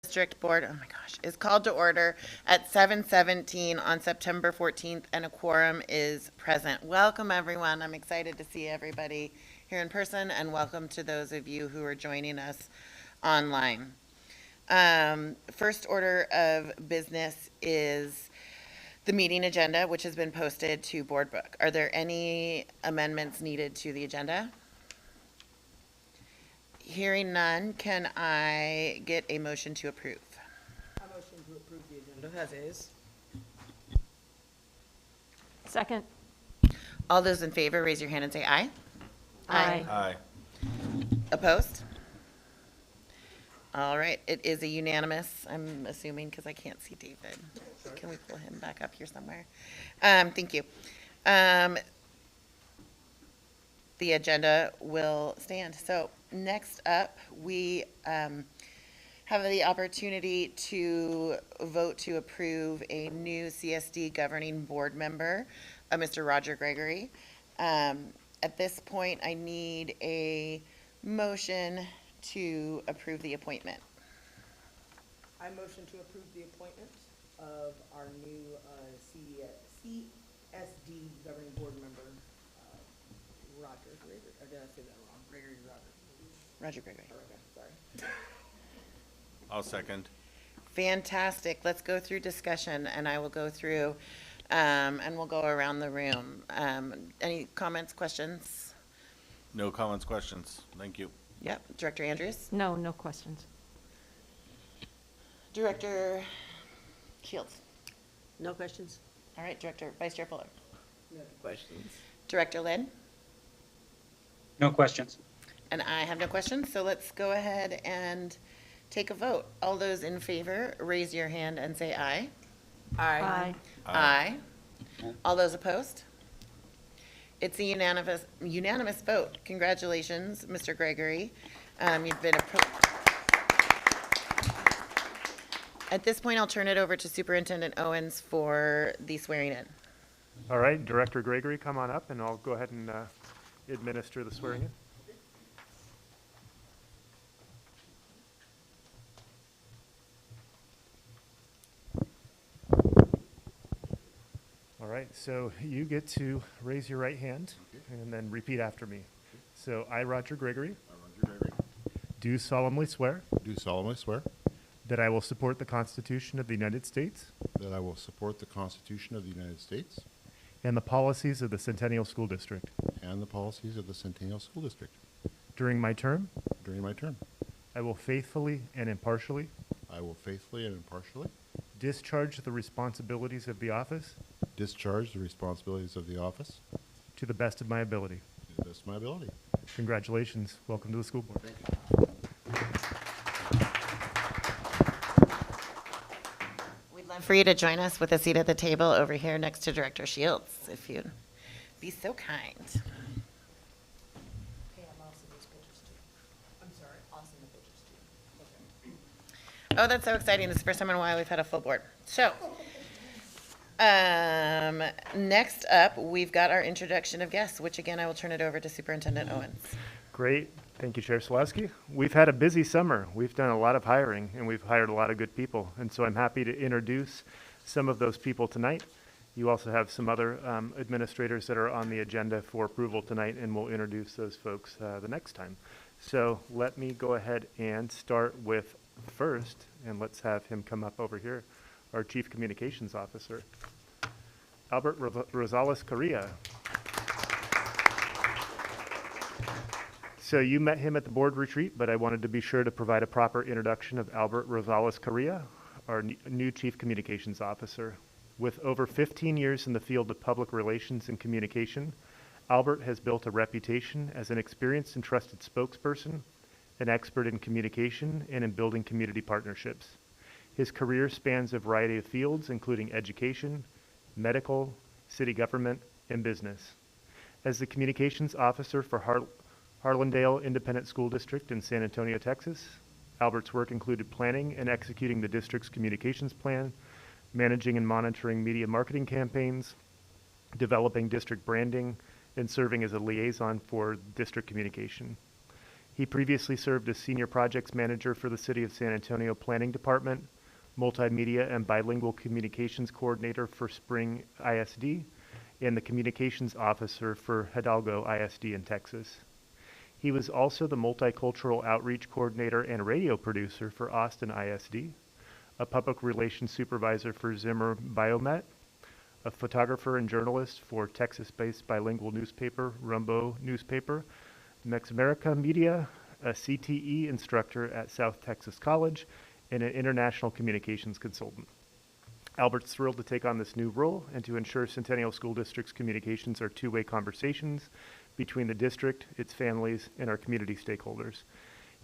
District Board, oh my gosh, is called to order at 7:17 on September 14th, and a quorum is present. Welcome, everyone. I'm excited to see everybody here in person, and welcome to those of you who are joining us online. First order of business is the meeting agenda, which has been posted to Board Book. Are there any amendments needed to the agenda? Hearing none, can I get a motion to approve? I motion to approve the agenda as is. Second. All those in favor, raise your hand and say aye. Aye. Aye. Opposed? All right, it is a unanimous, I'm assuming, because I can't see David. Can we pull him back up here somewhere? Thank you. The agenda will stand. So next up, we have the opportunity to vote to approve a new CSD governing board member, Mr. Roger Gregory. At this point, I need a motion to approve the appointment. I motion to approve the appointment of our new CSD governing board member, Roger Gregory. Or did I say that wrong? Gregory Roger. Roger Gregory. Okay, sorry. I'll second. Fantastic. Let's go through discussion, and I will go through, and we'll go around the room. Any comments, questions? No comments, questions. Thank you. Yep. Director Andrews? No, no questions. Director Shields? No questions? All right, Vice Chair Fuller? No questions. Director Lynn? No questions. And I have no questions, so let's go ahead and take a vote. All those in favor, raise your hand and say aye. Aye. Aye. All those opposed? It's a unanimous vote. Congratulations, Mr. Gregory. You've been At this point, I'll turn it over to Superintendent Owens for the swearing in. All right, Director Gregory, come on up, and I'll go ahead and administer the swearing in. All right, so you get to raise your right hand and then repeat after me. So I, Roger Gregory, I, Roger Gregory, do solemnly swear Do solemnly swear that I will support the Constitution of the United States that I will support the Constitution of the United States and the policies of the Centennial School District. and the policies of the Centennial School District. During my term, During my term, I will faithfully and impartially I will faithfully and impartially discharge the responsibilities of the office discharge the responsibilities of the office to the best of my ability. to the best of my ability. Congratulations. Welcome to the school board. We'd love for you to join us with a seat at the table over here next to Director Shields, if you'd be so kind. Hey, I'm also these pictures too. I'm sorry, also the pictures too. Okay. Oh, that's so exciting. This is the first time in a while we've had a full board. So, next up, we've got our introduction of guests, which again, I will turn it over to Superintendent Owens. Great. Thank you, Chair Selewski. We've had a busy summer. We've done a lot of hiring, and we've hired a lot of good people. And so I'm happy to introduce some of those people tonight. You also have some other administrators that are on the agenda for approval tonight, and we'll introduce those folks the next time. So let me go ahead and start with first, and let's have him come up over here, our Chief Communications Officer, Albert Rosales Correa. So you met him at the board retreat, but I wanted to be sure to provide a proper introduction of Albert Rosales Correa, our new Chief Communications Officer. With over 15 years in the field of public relations and communication, Albert has built a reputation as an experienced and trusted spokesperson, an expert in communication, and in building community partnerships. His career spans a variety of fields, including education, medical, city government, and business. As the communications officer for Harlandale Independent School District in San Antonio, Texas, Albert's work included planning and executing the district's communications plan, managing and monitoring media marketing campaigns, developing district branding, and serving as a liaison for district communication. He previously served as Senior Projects Manager for the City of San Antonio Planning Department, Multimedia and Bilingual Communications Coordinator for Spring ISD, and the Communications Officer for Hidalgo ISD in Texas. He was also the Multicultural Outreach Coordinator and radio producer for Austin ISD, a Public Relations Supervisor for Zimmer Biomet, a photographer and journalist for Texas-based bilingual newspaper, Rumbo Newspaper, Mex America Media, a CTE instructor at South Texas College, and an international communications consultant. Albert's thrilled to take on this new role and to ensure Centennial School District's communications are two-way conversations between the district, its families, and our community stakeholders.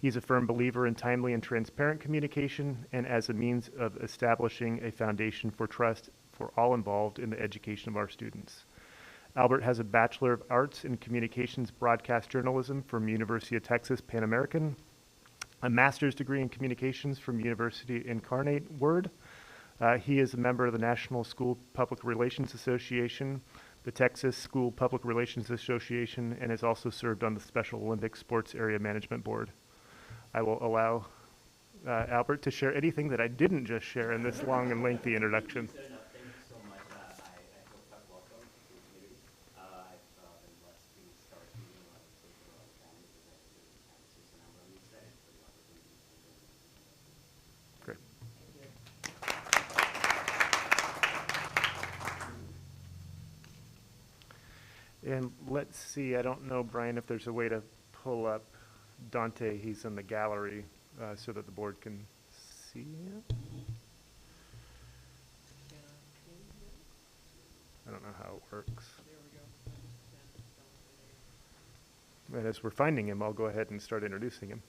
He's a firm believer in timely and transparent communication and as a means of establishing a foundation for trust for all involved in the education of our students. Albert has a Bachelor of Arts in Communications Broadcast Journalism from University of Texas Pan American, a master's degree in communications from University Incarnate Word. He is a member of the National School Public Relations Association, the Texas School Public Relations Association, and has also served on the Special Olympics Sports Area Management Board. I will allow Albert to share anything that I didn't just share in this long and lengthy introduction. Thank you so much. I feel quite welcome to the community. I've been blessed to start meeting a lot of social families and campuses, and I'm really excited for the opportunity. Great. And let's see, I don't know, Brian, if there's a way to pull up Dante. He's in the gallery so that the board can see him. I don't know how it works. There we go. And as we're finding him, I'll go ahead and start introducing him.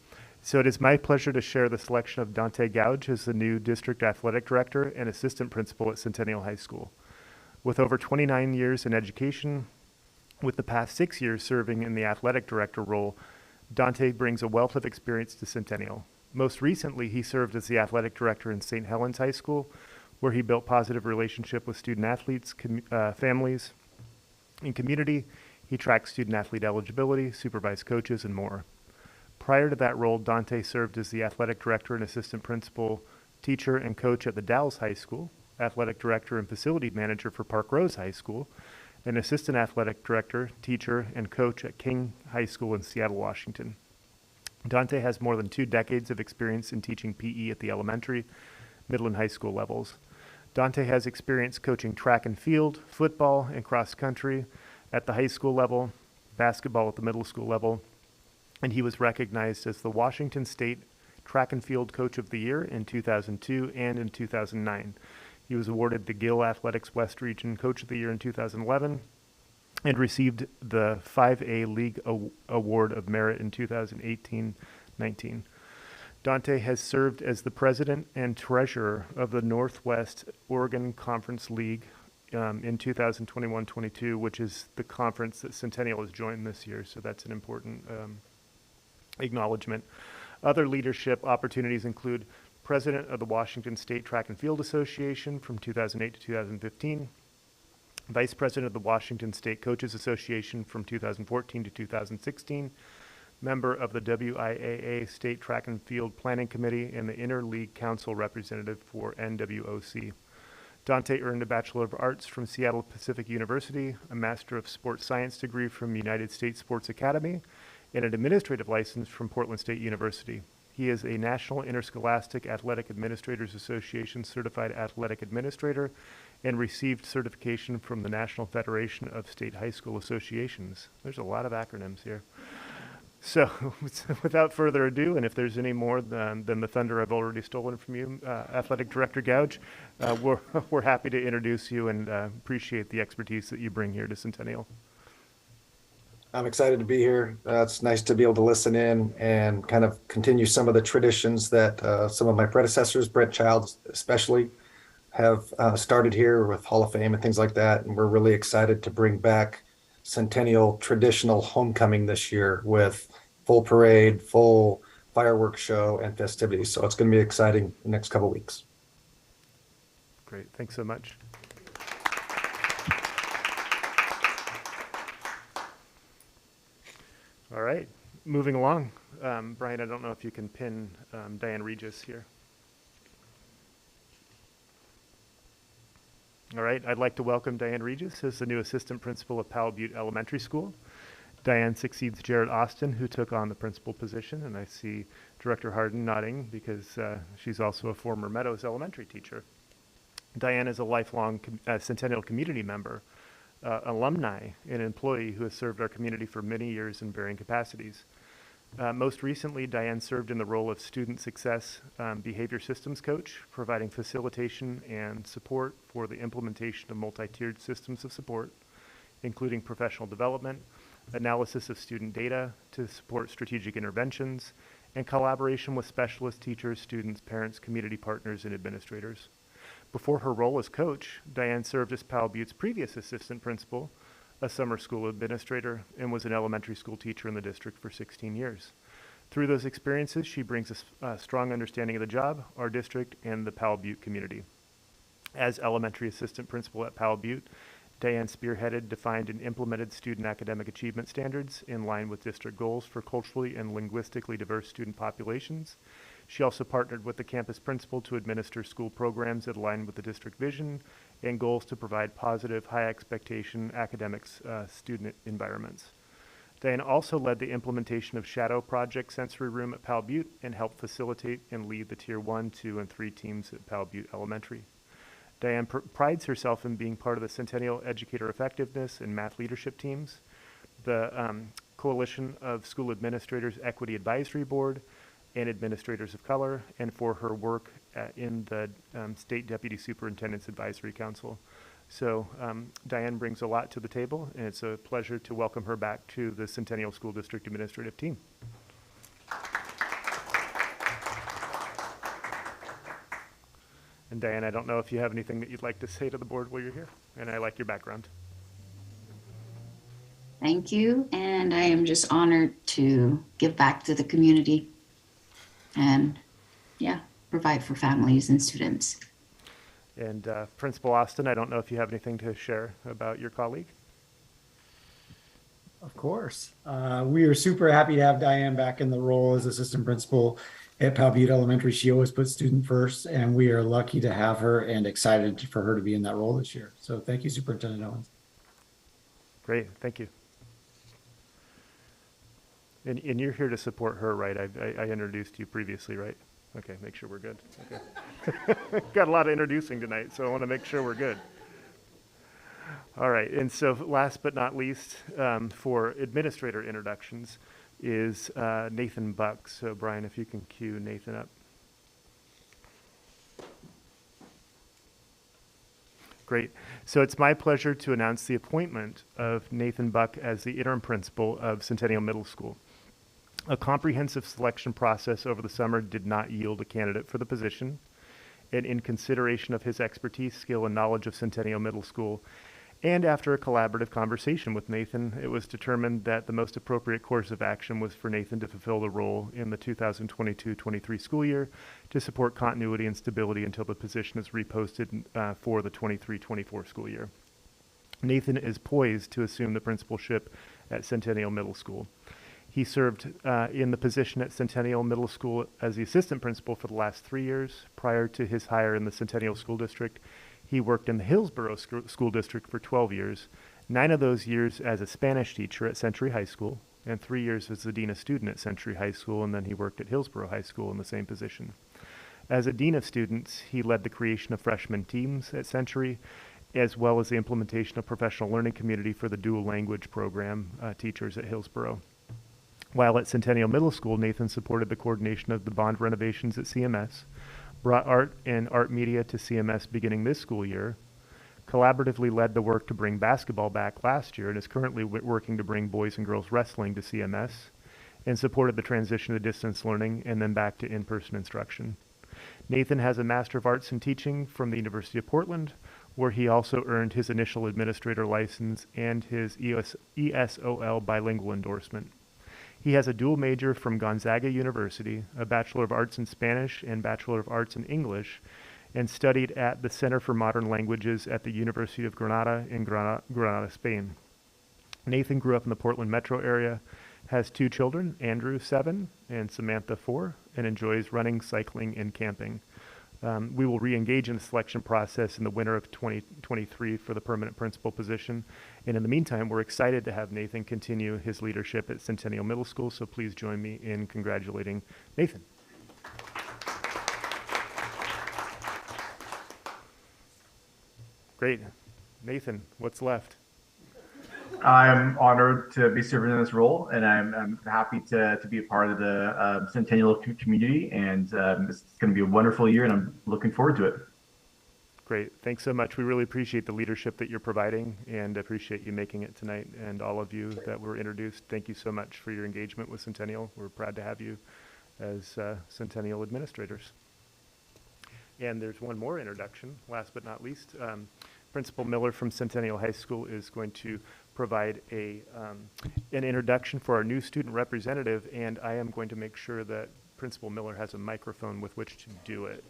So it is my pleasure to share the selection of Dante Gouge as the new District Athletic Director and Assistant Principal at Centennial High School. With over 29 years in education, with the past 6 years serving in the Athletic Director role, Dante brings a wealth of experience to Centennial. Most recently, he served as the Athletic Director in St. Helens High School, where he built positive relationship with student athletes, families, and community. He tracked student athlete eligibility, supervised coaches, and more. Prior to that role, Dante served as the athletic director and assistant principal, teacher, and coach at the Dalles High School, athletic director and facility manager for Park Rose High School, and assistant athletic director, teacher, and coach at King High School in Seattle, Washington. Dante has more than 2 decades of experience in teaching PE at the elementary, middle, and high school levels. Dante has experience coaching track and field, football, and cross country at the high school level, basketball at the middle school level, and he was recognized as the Washington State Track and Field Coach of the Year in 2002 and in 2009. He was awarded the Gill Athletics West Region Coach of the Year in 2011 and received the 5A League Award of Merit in 2018-19. Dante has served as the president and treasurer of the Northwest Oregon Conference League in 2021-22, which is the conference that Centennial has joined this year, so that's an important acknowledgement. Other leadership opportunities include president of the Washington State Track and Field Association from 2008 to 2015, vice president of the Washington State Coaches Association from 2014 to 2016, member of the WIAA State Track and Field Planning Committee, and the Interleague Council representative for NWOC. Dante earned a Bachelor of Arts from Seattle Pacific University, a Master of Sports Science degree from United States Sports Academy, and an administrative license from Portland State University. He is a National Interscholastic Athletic Administrators Association Certified Athletic Administrator and received certification from the National Federation of State High School Associations. There's a lot of acronyms here. So without further ado, and if there's any more than the thunder I've already stolen from you, Athletic Director Gouge, we're happy to introduce you and appreciate the expertise that you bring here to Centennial. I'm excited to be here. It's nice to be able to listen in and kind of continue some of the traditions that some of my predecessors, Brent Childs especially, have started here with Hall of Fame and things like that. And we're really excited to bring back Centennial traditional homecoming this year with full parade, full fireworks show, and festivities. So it's going to be exciting the next couple of weeks. Great. Thanks so much. All right. moving along, Brian, I don't know if you can pin Diane Regis here. All right, I'd like to welcome Diane Regis as the new assistant principal of Powell Butte Elementary School. Diane succeeds Jared Austin, who took on the principal position, and I see Director Harden nodding because she's also a former Meadows Elementary teacher. Diane is a lifelong Centennial community member, alumni, and employee who has served our community for many years in varying capacities. Most recently, Diane served in the role of student success behavior systems coach, providing facilitation and support for the implementation of multi-tiered systems of support, including professional development, analysis of student data to support strategic interventions, and collaboration with specialist teachers, students, parents, community partners, and administrators. Before her role as coach, Diane served as Powell Butte's previous assistant principal, a summer school administrator, and was an elementary school teacher in the district for 16 years. Through those experiences, she brings a strong understanding of the job, our district, and the Powell Butte community. As elementary assistant principal at Powell Butte, Diane spearheaded, defined, and implemented student academic achievement standards in line with district goals for culturally and linguistically diverse student populations. She also partnered with the campus principal to administer school programs that align with the district vision and goals to provide positive, high expectation academics student environments. Diane also led the implementation of Shadow Project Sensory Room at Powell Butte and helped facilitate and lead the Tier 1, 2, and 3 teams at Powell Butte Elementary. Diane prides herself in being part of the Centennial Educator Effectiveness and Math Leadership teams, the Coalition of School Administrators Equity Advisory Board, and Administrators of Color, and for her work in the State Deputy Superintendent's Advisory Council. So Diane brings a lot to the table, and it's a pleasure to welcome her back to the Centennial School District Administrative Team. And Diane, I don't know if you have anything that you'd like to say to the board while you're here, and I like your background. Thank you, and I am just honored to give back to the community and, yeah, provide for families and students. And Principal Austin, I don't know if you have anything to share about your colleague. Of course. We are super happy to have Diane back in the role as assistant principal at Powell Butte Elementary. She always puts student first, and we are lucky to have her and excited for her to be in that role this year. So thank you, Superintendent Owens. Great, thank you. And you're here to support her, right? I introduced you previously, right? Okay, make sure we're good. Okay. Got a lot of introducing tonight, so I want to make sure we're good. All right, and so last but not least, for administrator introductions is Nathan Buck. So Brian, if you can cue Nathan up. Great. So it's my pleasure to announce the appointment of Nathan Buck as the interim principal of Centennial Middle School. A comprehensive selection process over the summer did not yield a candidate for the position, and in consideration of his expertise, skill, and knowledge of Centennial Middle School, and after a collaborative conversation with Nathan, it was determined that the most appropriate course of action was for Nathan to fulfill the role in the 2022-23 school year to support continuity and stability until the position is reposted for the 23-24 school year. Nathan is poised to assume the principalship at Centennial Middle School. He served in the position at Centennial Middle School as the assistant principal for the last 3 years. Prior to his hire in the Centennial School District, he worked in the Hillsborough School District for 12 years, 9 of those years as a Spanish teacher at Century High School, and 3 years as the dean of student at Century High School, and then he worked at Hillsborough High School in the same position. As a dean of students, he led the creation of freshman teams at Century, as well as the implementation of professional learning community for the dual language program teachers at Hillsborough. While at Centennial Middle School, Nathan supported the coordination of the bond renovations at CMS, brought art and art media to CMS beginning this school year, collaboratively led the work to bring basketball back last year, and is currently working to bring boys and girls wrestling to CMS, and supported the transition to distance learning and then back to in-person instruction. Nathan has a Master of Arts in Teaching from the University of Portland, where he also earned his initial administrator license and his ESOL bilingual endorsement. He has a dual major from Gonzaga University, a Bachelor of Arts in Spanish and Bachelor of Arts in English, and studied at the Center for Modern Languages at the University of Granada in Granada, Spain. Nathan grew up in the Portland metro area, has 2 children, Andrew 7 and Samantha 4, and enjoys running, cycling, and camping. We will re-engage in the selection process in the winter of 2023 for the permanent principal position. And in the meantime, we're excited to have Nathan continue his leadership at Centennial Middle School, so please join me in congratulating Nathan. Great. Nathan, what's left? I'm honored to be serving in this role, and I'm happy to be a part of the Centennial community. And it's going to be a wonderful year, and I'm looking forward to it. Great. Thanks so much. We really appreciate the leadership that you're providing and appreciate you making it tonight, and all of you that were introduced. Thank you so much for your engagement with Centennial. We're proud to have you as Centennial administrators. And there's one more introduction, last but not least. Principal Miller from Centennial High School is going to provide an introduction for our new student representative, and I am going to make sure that Principal Miller has a microphone with which to do it.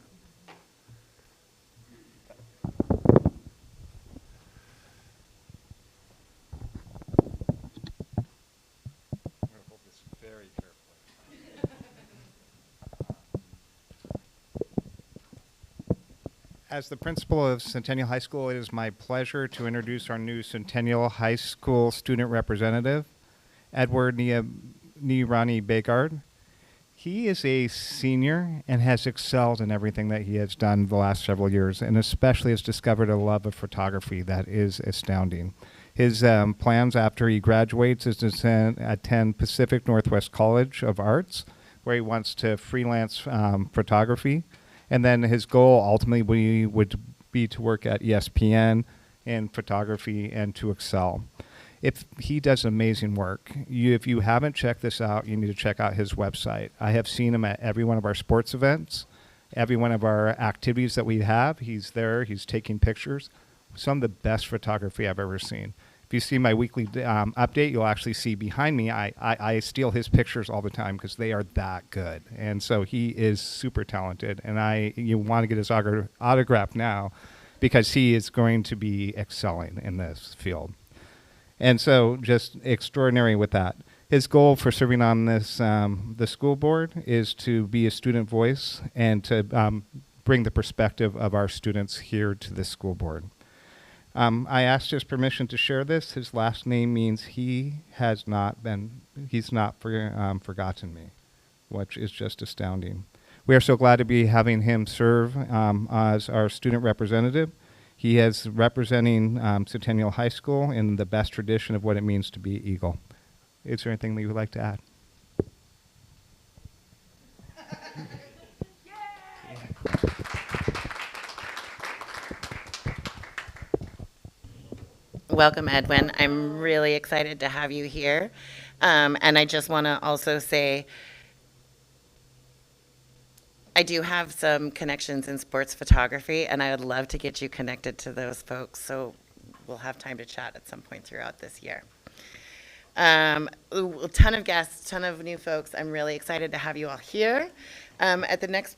As the principal of Centennial High School, it is my pleasure to introduce our new Centennial High School student representative, Edward Nirani Begard. He is a senior and has excelled in everything that he has done the last several years, and especially has discovered a love of photography that is astounding. His plans after he graduates is to attend Pacific Northwest College of Arts, where he wants to freelance photography. And then his goal ultimately would be to work at ESPN in photography and to excel. If he does amazing work, if you haven't checked this out, you need to check out his website. I have seen him at every one of our sports events, every one of our activities that we have. He's there, he's taking pictures. Some of the best photography I've ever seen. If you see my weekly update, you'll actually see behind me, I steal his pictures all the time because they are that good. And so he is super talented, and you want to get his autograph now because he is going to be excelling in this field. And so just extraordinary with that. His goal for serving on this the school board is to be a student voice and to bring the perspective of our students here to the school board. I asked his permission to share this. His last name means he's not forgotten me, which is just astounding. We are so glad to be having him serve as our student representative. He is representing Centennial High School in the best tradition of what it means to be Eagle. Is there anything that you would like to add? Welcome, Edwin. I'm really excited to have you here. And I just want to also say, I do have some connections in sports photography, and I would love to get you connected to those folks. So we'll have time to chat at some point throughout this year. A ton of guests, ton of new folks. I'm really excited to have you all here. Next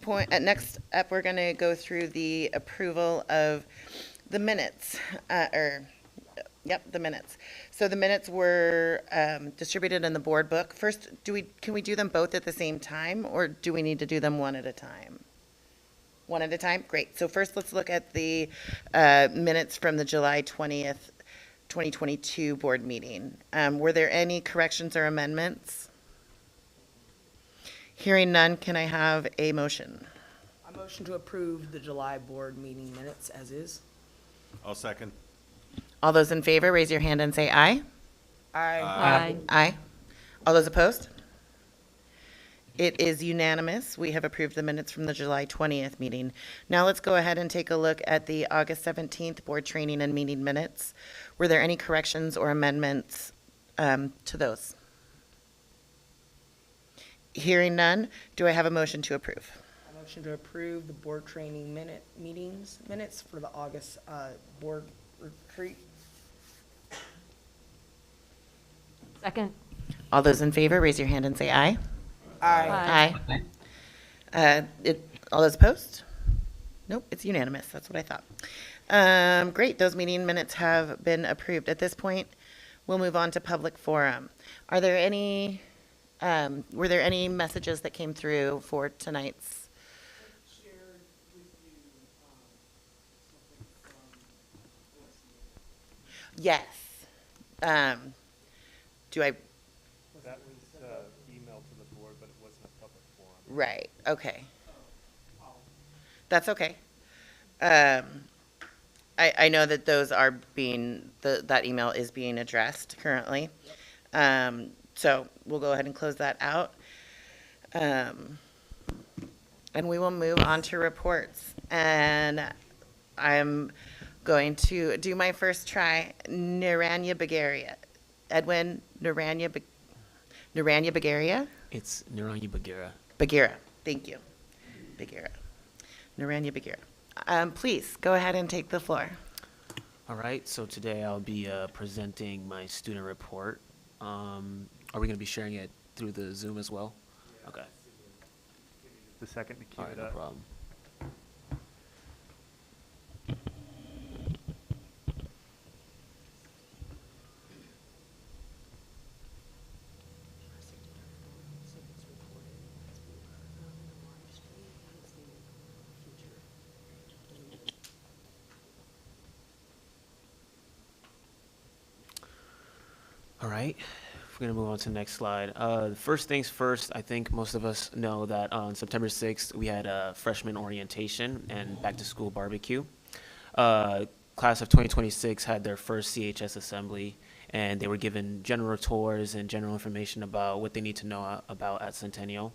up, we're going to go through the approval of the minutes, the minutes. So the minutes were distributed in the board book. First, can we do them both at the same time, or do we need to do them one at a time? One at a time? Great. So first, let's look at the minutes from the July 20th, 2022 board meeting. Were there any corrections or amendments? Hearing none, can I have a motion? I motion to approve the July board meeting minutes as is. I'll second. All those in favor, raise your hand and say aye. Aye. Aye. All those opposed? It is unanimous. We have approved the minutes from the July 20th meeting. Now let's go ahead and take a look at the August 17th board training and meeting minutes. Were there any corrections or amendments to those? Hearing none, do I have a motion to approve? I motion to approve the board training minutes for the August board retreat. Second. All those in favor, raise your hand and say aye. Aye. Aye. All those opposed? Nope, it's unanimous. That's what I thought. Great, those meeting minutes have been approved. At this point, we'll move on to public forum. Are there any Were there any messages that came through for tonight's? Shared with you, something from OSU. Yes. Do I, That was emailed to the board, but it wasn't a public forum. right, okay. Oh, That's okay. I know that those are being, that email is being addressed currently. So we'll go ahead and close that out. And we will move on to reports. And I'm going to do my first try. Naranya Bagaria. Edwin Naranya Bagaria? It's Naranya Bagheera. Bagheera, thank you. Bagheera. Naranya Bagheera. Please, go ahead and take the floor. All right, so today I'll be presenting my student report. Are we going to be sharing it through the Zoom as well? Okay. The second to cue All right, it no up. problem. All right, we're going to move on to the next slide. First things first, I think most of us know that on September 6th, we had a freshman orientation and back-to-school barbecue. Class of 2026 had their first CHS assembly, and they were given general tours and general information about what they need to know about at Centennial.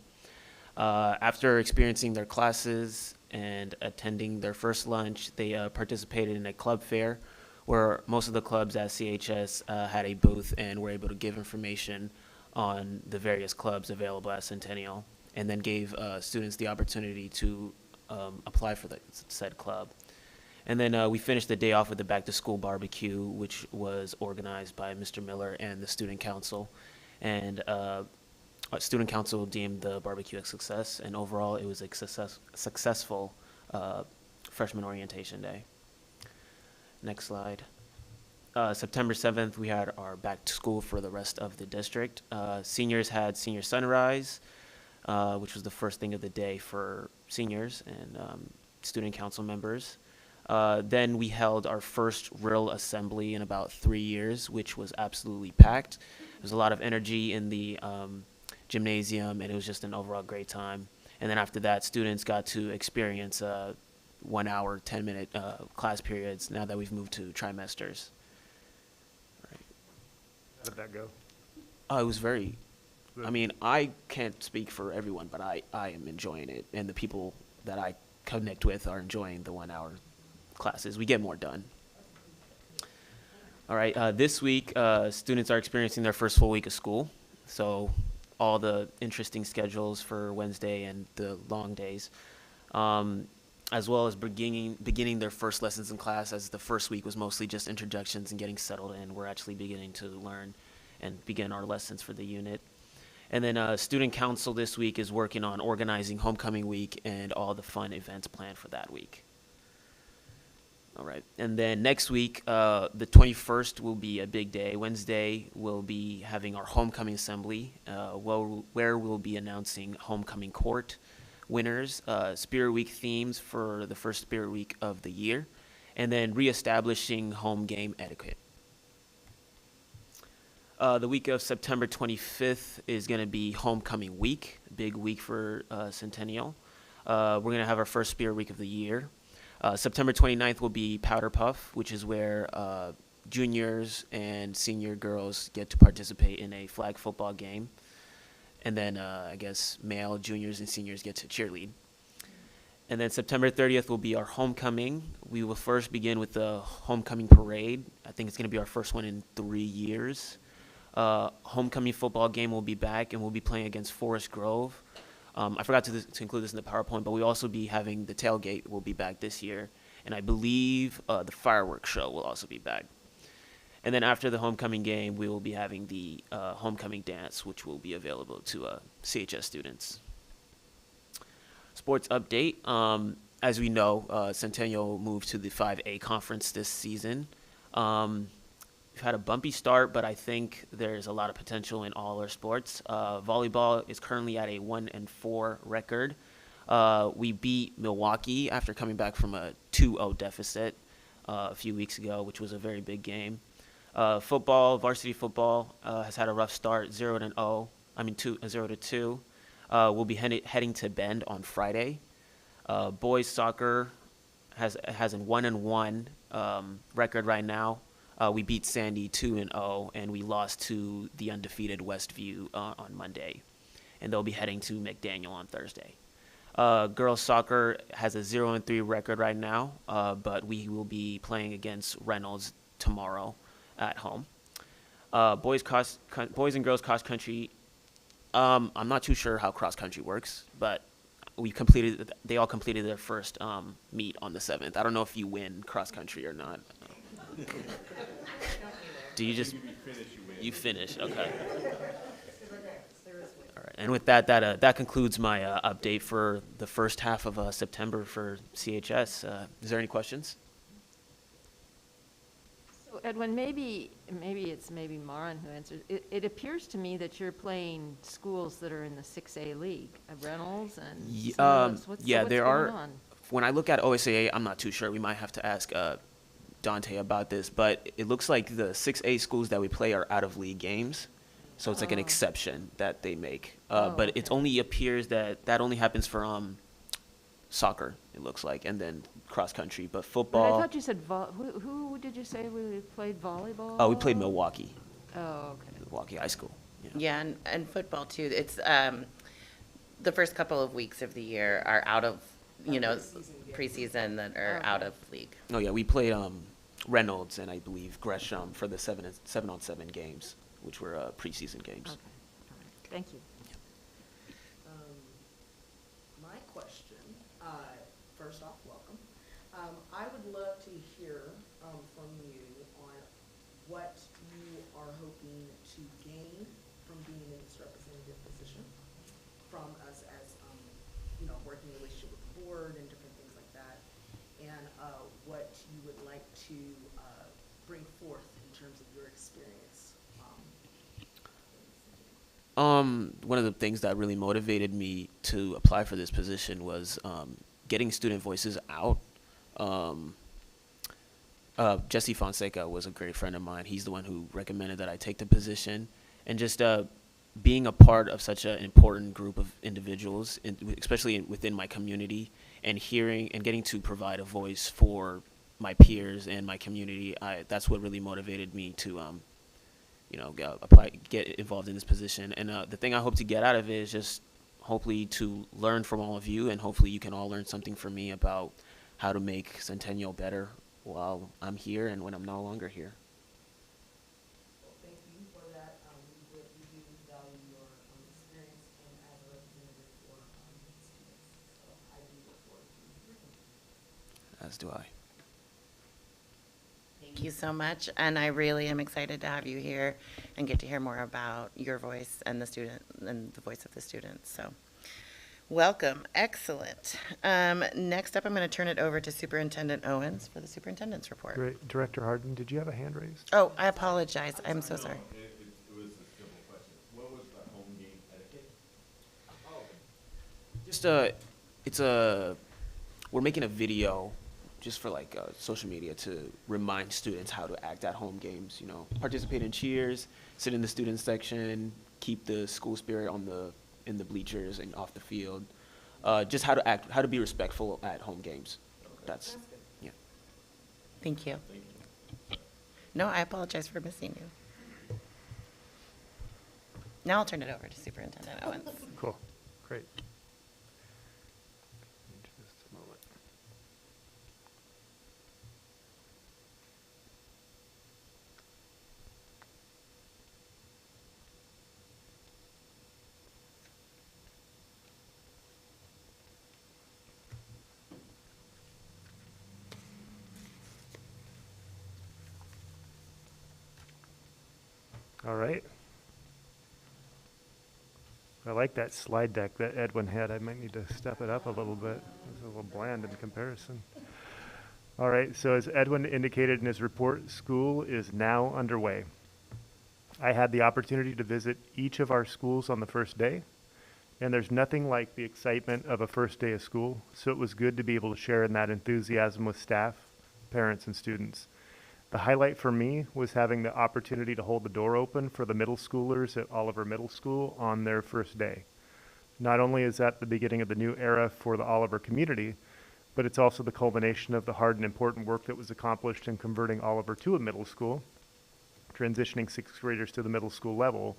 After experiencing their classes and attending their first lunch, they participated in a club fair where most of the clubs at CHS had a booth and were able to give information on the various clubs available at Centennial, and then gave students the opportunity to apply for the said club. And then we finished the day off with the back-to-school barbecue, which was organized by Mr. Miller and the student council. And student council deemed the barbecue a success, and overall it was a successful freshman orientation day. Next slide. September 7th, we had our back to school for the rest of the district. Seniors had senior sunrise, which was the first thing of the day for seniors and student council members. Then we held our first real assembly in about 3 years, which was absolutely packed. There was a lot of energy in the gymnasium, and it was just an overall great time. And then after that, students got to experience 1 hour, 10-minute class periods now that we've moved to trimesters. How did that go? It was very, I mean, I can't speak for everyone, but I am enjoying it, and the people that I connect with are enjoying the 1 hour classes. We get more done. All right, this week, students are experiencing their first full week of school, so all the interesting schedules for Wednesday and the long days. As well as beginning their first lessons in class, as the first week was mostly just introductions and getting settled in. We're actually beginning to learn and begin our lessons for the unit. And then student council this week is working on organizing homecoming week and all the fun events planned for that week. All right, and then next week, the 21st will be a big day. Wednesday, we'll be having our homecoming assembly, where we'll be announcing homecoming court winners, Spirit Week themes for the first Spirit Week of the year, and then reestablishing home game etiquette. The week of September 25th is going to be homecoming week, a big week for Centennial. We're going to have our first Spirit Week of the year. September 29th will be Powder Puff, which is where juniors and senior girls get to participate in a flag football game. And then, I guess, male juniors and seniors get to cheerlead. And then September 30th will be our homecoming. We will first begin with the homecoming parade. I think it's going to be our first one in 3 years. Homecoming football game will be back, and we'll be playing against Forest Grove. I forgot to include this in the PowerPoint, but we'll also be having the tailgate will be back this year. And I believe the fireworks show will also be back. And then after the homecoming game, we will be having the homecoming dance, which will be available to CHS students. Sports update. As we know, Centennial moved to the 5A conference this season. we've had a bumpy start, but I think there's a lot of potential in all our sports. Volleyball is currently at a 1-4 record. We beat Milwaukee after coming back from a 2-0 deficit a few weeks ago, which was a very big game. Football, varsity football, has had a rough start, 0-2. We'll be heading to Bend on Friday. Boys soccer has a 1-1 record right now. We beat Sandy 2-0, and we lost to the undefeated Westview on Monday, and they'll be heading to McDaniel on Thursday. Girls soccer has a 0-3 record right now, but we will be playing against Reynolds tomorrow at home. Boys and girls cross country. I'm not too sure how cross country works, but they all completed their first meet on the 7th. I don't know if you win cross country or not. Do you just you finish? Okay. All right. And with that concludes my update for the first half of September for CHS. Is there any questions? So Edwin, maybe it's Maran who answers. It appears to me that you're playing schools that are in the 6A league, Reynolds and what's there going are. on? When I look at OSAA, I'm not too sure. We might have to ask Dante about this, but it looks like the 6A schools that we play are out of league games, so it's like an exception that they make. But it only appears that only happens for soccer, it looks like, and then cross country. But But I football. thought you said who did you say we played volleyball? Oh, we played Milwaukee. Oh, okay. Milwaukee High School. Yeah. Yeah, and football too. It's the first couple of weeks of the year are out of, preseason that are out of league. Oh yeah, we played Reynolds and I believe Gresham for the 7-on-7 games, which were preseason games. Okay. All right. Thank you. My question, first off, welcome. I would love to hear from you on what you are hoping to gain from being in this representative position, from us as, working relationship with the board and different things like that, and what you would like to bring forth in terms of your experience. One of the things that really motivated me to apply for this position was getting student voices out. Jesse Fonseca was a great friend of mine. He's the one who recommended that I take the position. And just being a part of such an important group of individuals, especially within my community, and hearing and getting to provide a voice for my peers and my community, that's what really motivated me to get involved in this position. And the thing I hope to get out of it is just hopefully to learn from all of you, and hopefully you can all learn something from me about how to make Centennial better while I'm here and when I'm no longer here. Well, thank you for that. We do value your experience and as a representative for students. So I do look forward to working with you. As do I. Thank you so much, and I really am excited to have you here and get to hear more about your voice and the voice of the students. So, welcome. Excellent. Next up, I'm going to turn it over to Superintendent Owens for the superintendent's report. Great. Director Harden, did you have a hand raised? Oh, I apologize. I'm so sorry. It was a simple question. What was the home game etiquette? Just we're making a video just for social media to remind students how to act at home games. Participate in cheers, sit in the student section, keep the school spirit in the bleachers and off the field. Just how to act, how to be respectful at home games. That's yeah. Thank you. No, I apologize for missing you. Now I'll turn it over to Superintendent Owens. Cool. Great. Just a moment. All right. I like that slide deck that Edwin had. I might need to step it up a little bit. It's a little bland in comparison. All right, so as Edwin indicated in his report, school is now underway. I had the opportunity to visit each of our schools on the first day, and there's nothing like the excitement of a first day of school, so it was good to be able to share in that enthusiasm with staff, parents, and students. The highlight for me was having the opportunity to hold the door open for the middle schoolers at Oliver Middle School on their first day. Not only is that the beginning of the new era for the Oliver community, but it's also the culmination of the hard and important work that was accomplished in converting Oliver to a middle school, transitioning sixth graders to the middle school level,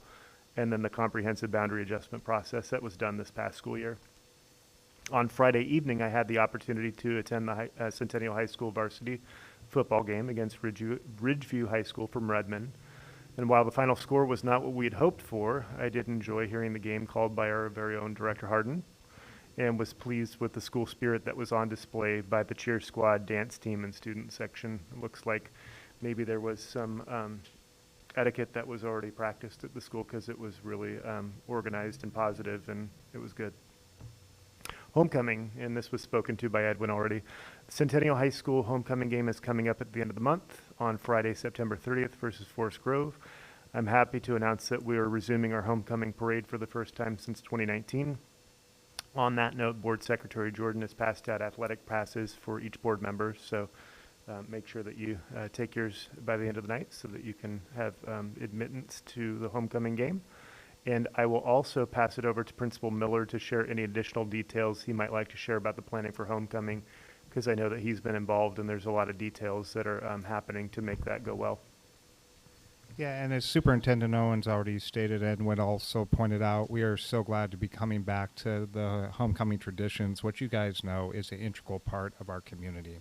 and then the comprehensive boundary adjustment process that was done this past school year. On Friday evening, I had the opportunity to attend the Centennial High School varsity football game against Ridgeview High School from Redmond. And while the final score was not what we had hoped for, I did enjoy hearing the game called by our very own Director Harden, and was pleased with the school spirit that was on display by the cheer squad, dance team, and student section. It looks like maybe there was some etiquette that was already practiced at the school because it was really organized and positive, and it was good. Homecoming, and this was spoken to by Edwin already. Centennial High School homecoming game is coming up at the end of the month on Friday, September 30th versus Forest Grove. I'm happy to announce that we are resuming our homecoming parade for the first time since 2019. On that note, Board Secretary Jordan has passed out athletic passes for each board member, so make sure that you take yours by the end of the night so that you can have admittance to the homecoming game. And I will also pass it over to Principal Miller to share any additional details he might like to share about the planning for homecoming, because I know that he's been involved and there's a lot of details that are happening to make that go well. Yeah, and as Superintendent Owens already stated and would also pointed out, we are so glad to be coming back to the homecoming traditions. What you guys know is an integral part of our community.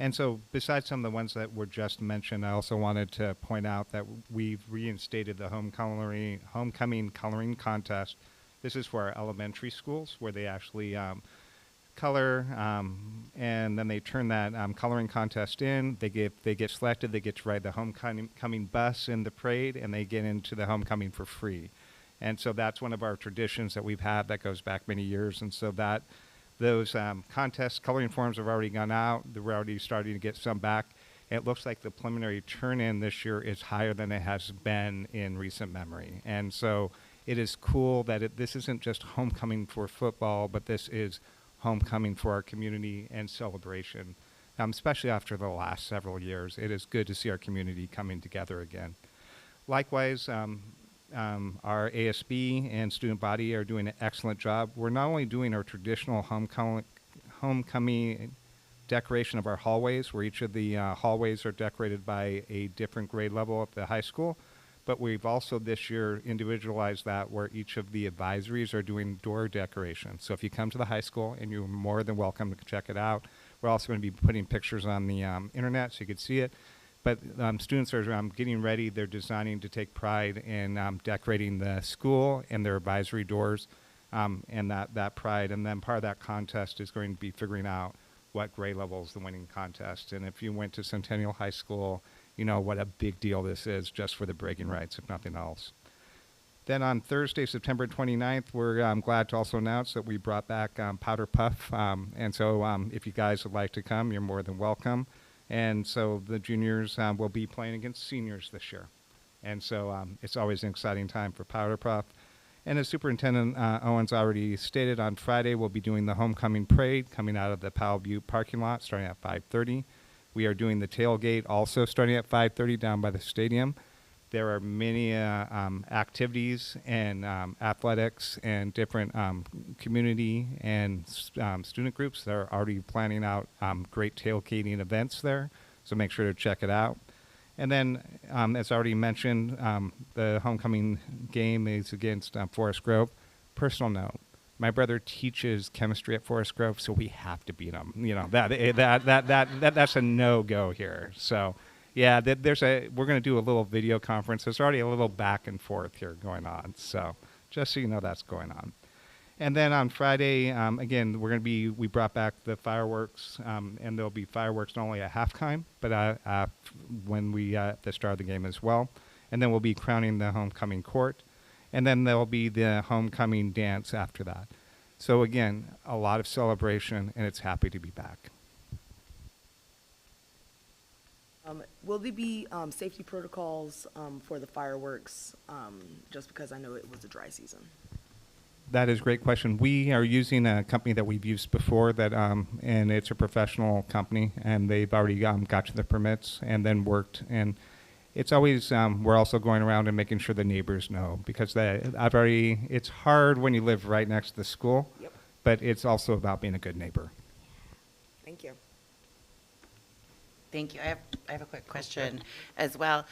And so besides some of the ones that were just mentioned, I also wanted to point out that we've reinstated the homecoming coloring contest. This is for our elementary schools where they actually color, and then they turn that coloring contest in. They get selected. They get to ride the homecoming bus in the parade, and they get into the homecoming for free. And so that's one of our traditions that we've had that goes back many years. And so that those contest coloring forms have already gone out. We're already starting to get some back. It looks like the preliminary turn-in this year is higher than it has been in recent memory. And so it is cool that this isn't just homecoming for football, but this is homecoming for our community and celebration, especially after the last several years. It is good to see our community coming together again. Likewise, our ASB and student body are doing an excellent job. We're not only doing our traditional homecoming decoration of our hallways, where each of the hallways are decorated by a different grade level at the high school, but we've also this year individualized that where each of the advisories are doing door decoration. So if you come to the high school, and you're more than welcome to check it out. We're also going to be putting pictures on the internet so you can see it. But students are getting ready. They're designing to take pride in decorating the school and their advisory doors, and that pride. And then part of that contest is going to be figuring out what grade level is the winning contest. And if you went to Centennial High School, you know what a big deal this is just for the bragging rights, if nothing else. Then on Thursday, September 29th, we're glad to also announce that we brought back Powder Puff. And so if you guys would like to come, you're more than welcome. And so the juniors will be playing against seniors this year. And so it's always an exciting time for Powder Puff. And as Superintendent Owens already stated, on Friday we'll be doing the homecoming parade coming out of the Powell Butte parking lot starting at 5:30. We are doing the tailgate also starting at 5:30 down by the stadium. There are many activities and athletics and different community and student groups that are already planning out great tailgating events there. So make sure to check it out. And then, as already mentioned, the homecoming game is against Forest Grove. Personal note: my brother teaches chemistry at Forest Grove, so we have to beat him. You know that's a no-go here. So, yeah, we're going to do a little video conference. There's already a little back and forth here going on. So, just so you know, that's going on. And then on Friday, again, we brought back the fireworks, and there'll be fireworks not only at halftime, but at the start of the game as well. And then we'll be crowning the homecoming court, and then there'll be the homecoming dance after that. So again, a lot of celebration, and it's happy to be back. Will there be safety protocols for the fireworks, just because I know it was a dry season? That is a great question. We are using a company that we've used before that, and it's a professional company, and they've already got to the permits and then worked. And it's always, we're also going around and making sure the neighbors know, because it's hard when you live right next to the school, Yep. but it's also about being a good neighbor. Thank you. Thank you. I have a quick question as well.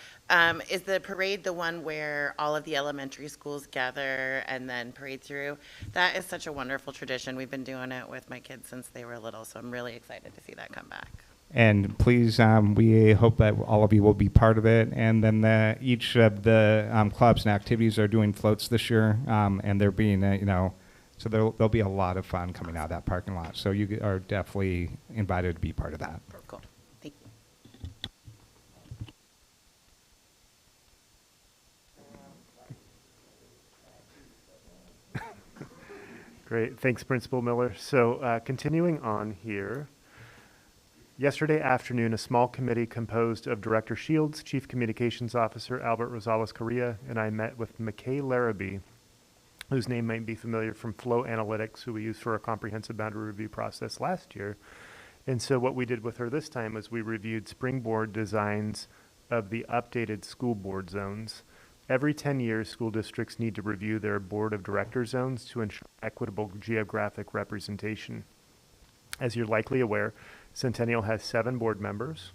Is the parade the one where all of the elementary schools gather and then parade through? That is such a wonderful tradition. We've been doing it with my kids since they were little, so I'm really excited to see that come back. And please, we hope that all of you will be part of it. And then each of the clubs and activities are doing floats this year, and they're being, so there'll be a lot of fun coming out of that parking lot. So you are definitely invited to be part of that. Cool. Thank you. Great, thanks, Principal Miller. So continuing on here, yesterday afternoon, a small committee composed of Director Shields, Chief Communications Officer Albert Rosales-Correa, and I met with McKay Larrabee, whose name might be familiar from Flow Analytics, who we used for a comprehensive boundary review process last year. And so what we did with her this time was we reviewed springboard designs of the updated school board zones. Every 10 years, school districts need to review their board of director zones to ensure equitable geographic representation. As you're likely aware, Centennial has 7 board members,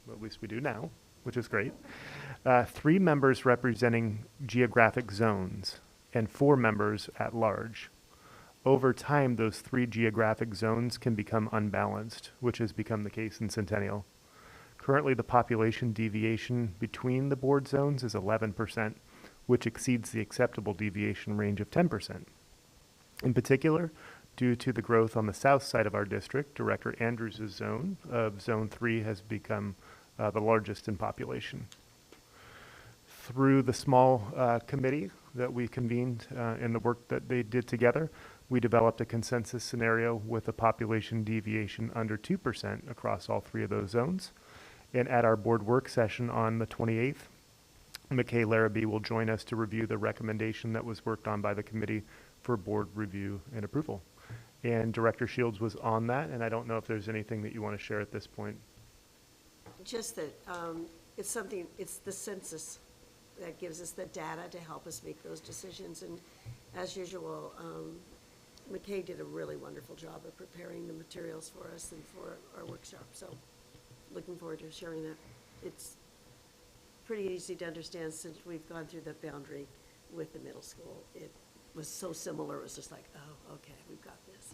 well, at least we do now, which is great. 3 members representing geographic zones and 4 members at large. Over time, those 3 geographic zones can become unbalanced, which has become the case in Centennial. Currently, the population deviation between the board zones is 11%, which exceeds the acceptable deviation range of 10%. In particular, due to the growth on the south side of our district, Director Andrews' zone of Zone 3 has become the largest in population. Through the small committee that we convened and the work that they did together, we developed a consensus scenario with a population deviation under 2% across all 3 of those zones. And at our board work session on the 28th, McKay Larrabee will join us to review the recommendation that was worked on by the committee for board review and approval. And Director Shields was on that, and I don't know if there's anything that you want to share at this point. Just that it's the census that gives us the data to help us make those decisions. And as usual, McKay did a really wonderful job of preparing the materials for us and for our workshop. So looking forward to sharing that. It's pretty easy to understand since we've gone through the boundary with the middle school. It was so similar. It was just like, oh, okay, we've got this.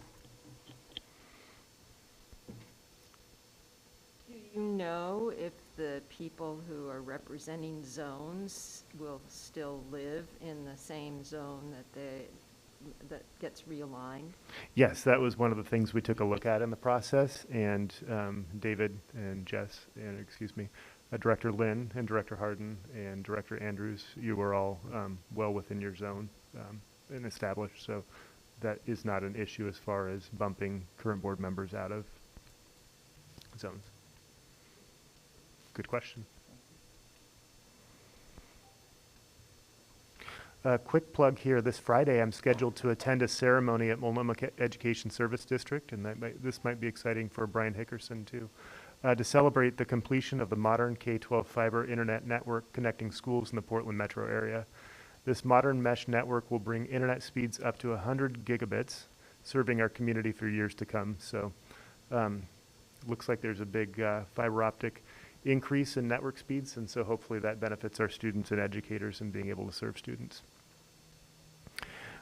Do you know if the people who are representing zones will still live in the same zone that gets realigned? Yes, that was one of the things we took a look at in the process, and David and Jess, and Director Lynn and Director Harden and Director Andrews, you were all well within your zone and established, so that is not an issue as far as bumping current board members out of zones. Good question. A quick plug here. This Friday, I'm scheduled to attend a ceremony at Multnomah Education Service District, and this might be exciting for Brian Hickerson too, to celebrate the completion of the modern K-12 fiber internet network connecting schools in the Portland metro area. This modern mesh network will bring internet speeds up to 100 gigabits, serving our community for years to come. So looks like there's a big fiber optic increase in network speeds, and so hopefully that benefits our students and educators in being able to serve students.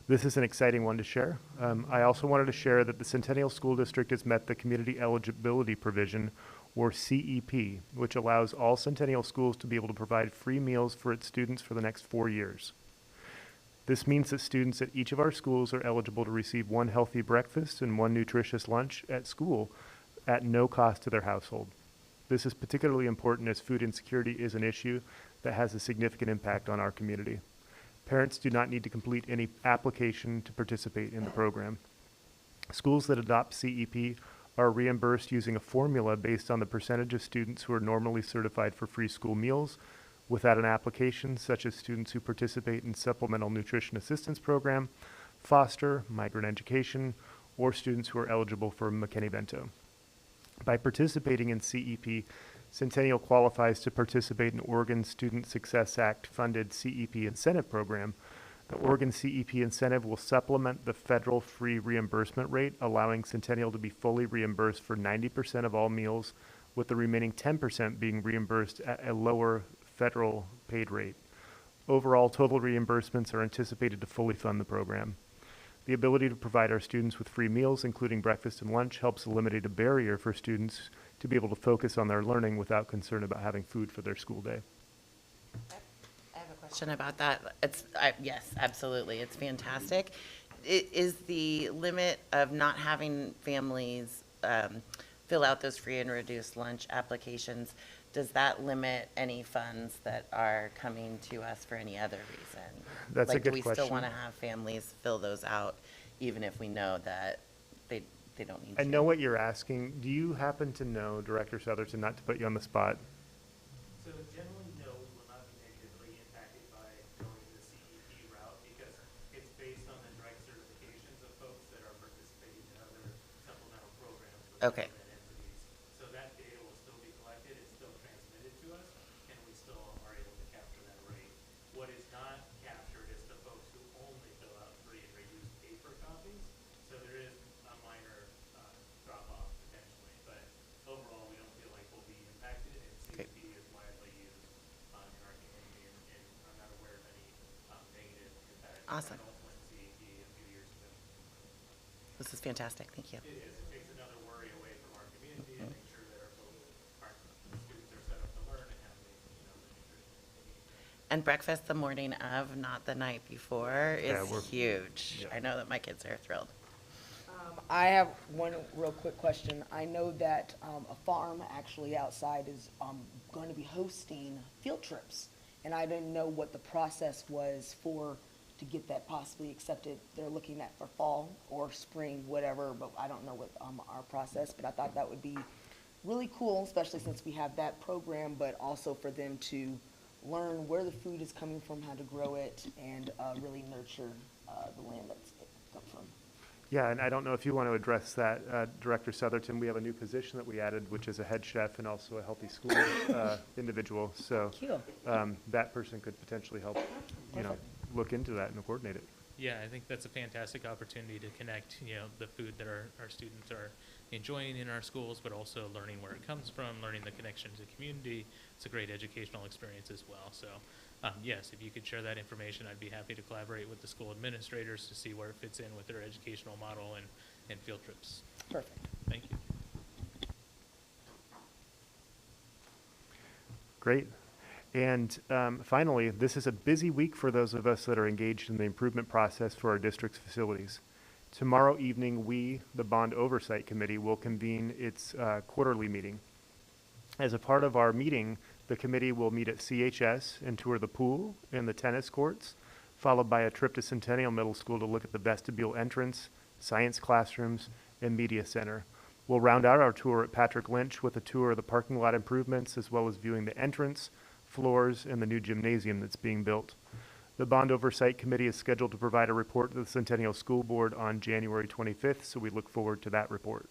This is an exciting one to share. I also wanted to share that the Centennial School District has met the Community Eligibility Provision, or CEP, which allows all Centennial schools to be able to provide free meals for its students for the next 4 years. This means that students at each of our schools are eligible to receive 1 healthy breakfast and 1 nutritious lunch at school at no cost to their household. This is particularly important as food insecurity is an issue that has a significant impact on our community. Parents do not need to complete any application to participate in the program. Schools that adopt CEP are reimbursed using a formula based on the percentage of students who are normally certified for free school meals without an application, such as students who participate in Supplemental Nutrition Assistance Program, foster, migrant education, or students who are eligible for McKinney-Vento. By participating in CEP, Centennial qualifies to participate in Oregon Student Success Act-funded CEP incentive program. The Oregon CEP incentive will supplement the federal free reimbursement rate, allowing Centennial to be fully reimbursed for 90% of all meals, with the remaining 10% being reimbursed at a lower federal paid rate. Overall, total reimbursements are anticipated to fully fund the program. The ability to provide our students with free meals, including breakfast and lunch, helps eliminate a barrier for students to be able to focus on their learning without concern about having food for their school day. I have a question about that. Yes, absolutely. It's fantastic. Is the limit of not having families fill out those free and reduced lunch applications, does that limit any funds that are coming to us for any other reason? That's a Like, good do we still question. want to have families fill those out, even if we know that they don't need to? I know what you're asking. Do you happen to know, Director Southerton, not to put you on the spot? So generally, no, we will not be negatively impacted by going the CEP route because it's based on the direct certifications of folks that are participating in other supplemental programs with Okay. government entities. So that data will still be collected, it's still transmitted to us, and we still are able to capture that rate. What is not captured is the folks who only fill out free and reduced paper copies. So there is a minor drop off potentially, but overall, we don't feel like we'll be impacted, and Okay. CEP is widely used in our community, and I'm not aware of any negative impact. Awesome. I also went to CEP a few years ago. This is fantastic. Thank you. It is. It takes another worry away from our community and makes sure that our folks, our students are set up to learn and have the, the nutrition they need. And breakfast the morning of, not the night before, Yeah, is we're- huge. yeah. I know that my kids are thrilled. I have one real quick question. I know that a farm actually outside is going to be hosting field trips, and I didn't know what the process was to get that possibly accepted. They're looking at for fall or spring, whatever, but I don't know what our process, but I thought that would be really cool, especially since we have that program, but also for them to learn where the food is coming from, how to grow it, and really nurture the land that's it comes from. Yeah, and I don't know if you want to address that, Director Southerton. We have a new position that we added, which is a head chef and also a healthy school individual. So that person could potentially help, look into that and coordinate it. Yeah, I think that's a fantastic opportunity to connect, the food that our students are enjoying in our schools, but also learning where it comes from, learning the connection to the community. It's a great educational experience as well. So, yes, if you could share that information, I'd be happy to collaborate with the school administrators to see where it fits in with their educational model and field trips. Perfect. Thank you. Great. And finally, this is a busy week for those of us that are engaged in the improvement process for our district's facilities. Tomorrow evening, we, the Bond Oversight Committee, will convene its quarterly meeting. As a part of our meeting, the committee will meet at CHS and tour the pool and the tennis courts, followed by a trip to Centennial Middle School to look at the vestibule entrance, science classrooms, and media center. We'll round out our tour at Patrick Lynch with a tour of the parking lot improvements, as well as viewing the entrance, floors, and the new gymnasium that's being built. The Bond Oversight Committee is scheduled to provide a report to the Centennial School Board on January 25th, so we look forward to that report.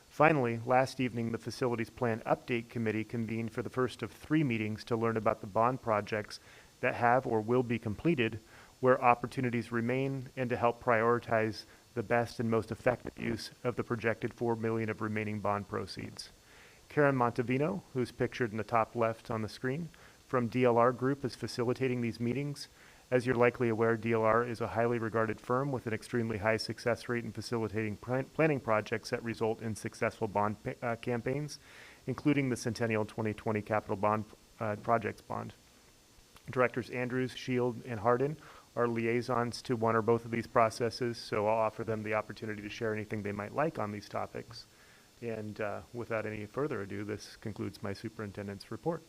Finally, last evening, the Facilities Plan Update Committee convened for the first of 3 meetings to learn about the bond projects that have or will be completed, where opportunities remain, and to help prioritize the best and most effective use of the projected $4 million of remaining bond proceeds. Karen Montevino, who's pictured in the top left on the screen, from DLR Group is facilitating these meetings. As you're likely aware, DLR is a highly regarded firm with an extremely high success rate in facilitating planning projects that result in successful bond campaigns, including the Centennial 2020 Capital Bond Projects Bond. Directors Andrews, Shield, and Hardin are liaisons to one or both of these processes, so I'll offer them the opportunity to share anything they might like on these topics. And without any further ado, this concludes my superintendent's report.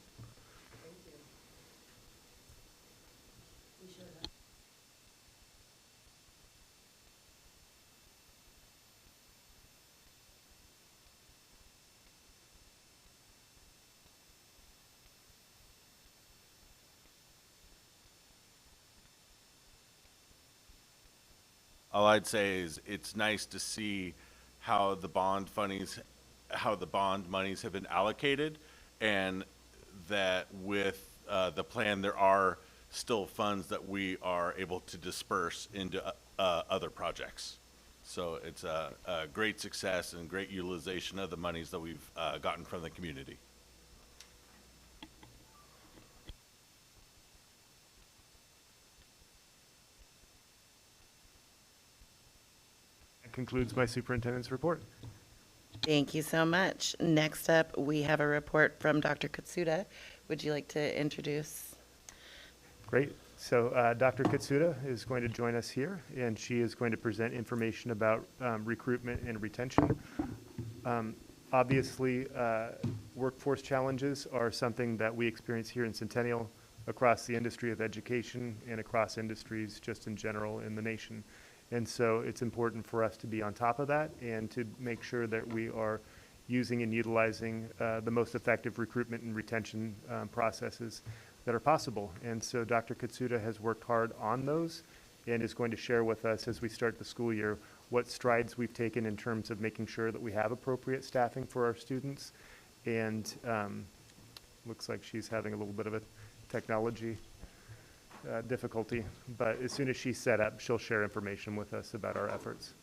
all I'd say is it's nice to see how the bond monies have been allocated, and that with the plan, there are still funds that we are able to disperse into other projects. So it's a great success and great utilization of the monies that we've gotten from the community. That concludes my superintendent's report. Thank you so much. Next up, we have a report from Dr. Katsuda. Would you like to introduce? Great. So Dr. Katsuda is going to join us here, and she is going to present information about recruitment and retention. Obviously, workforce challenges are something that we experience here in Centennial, across the industry of education, and across industries just in general in the nation. And so it's important for us to be on top of that and to make sure that we are using and utilizing the most effective recruitment and retention processes that are possible. And so Dr. Katsuda has worked hard on those and is going to share with us as we start the school year what strides we've taken in terms of making sure that we have appropriate staffing for our students. And looks like she's having a little bit of a technology difficulty, but as soon as she's set up, she'll share information with us about our efforts.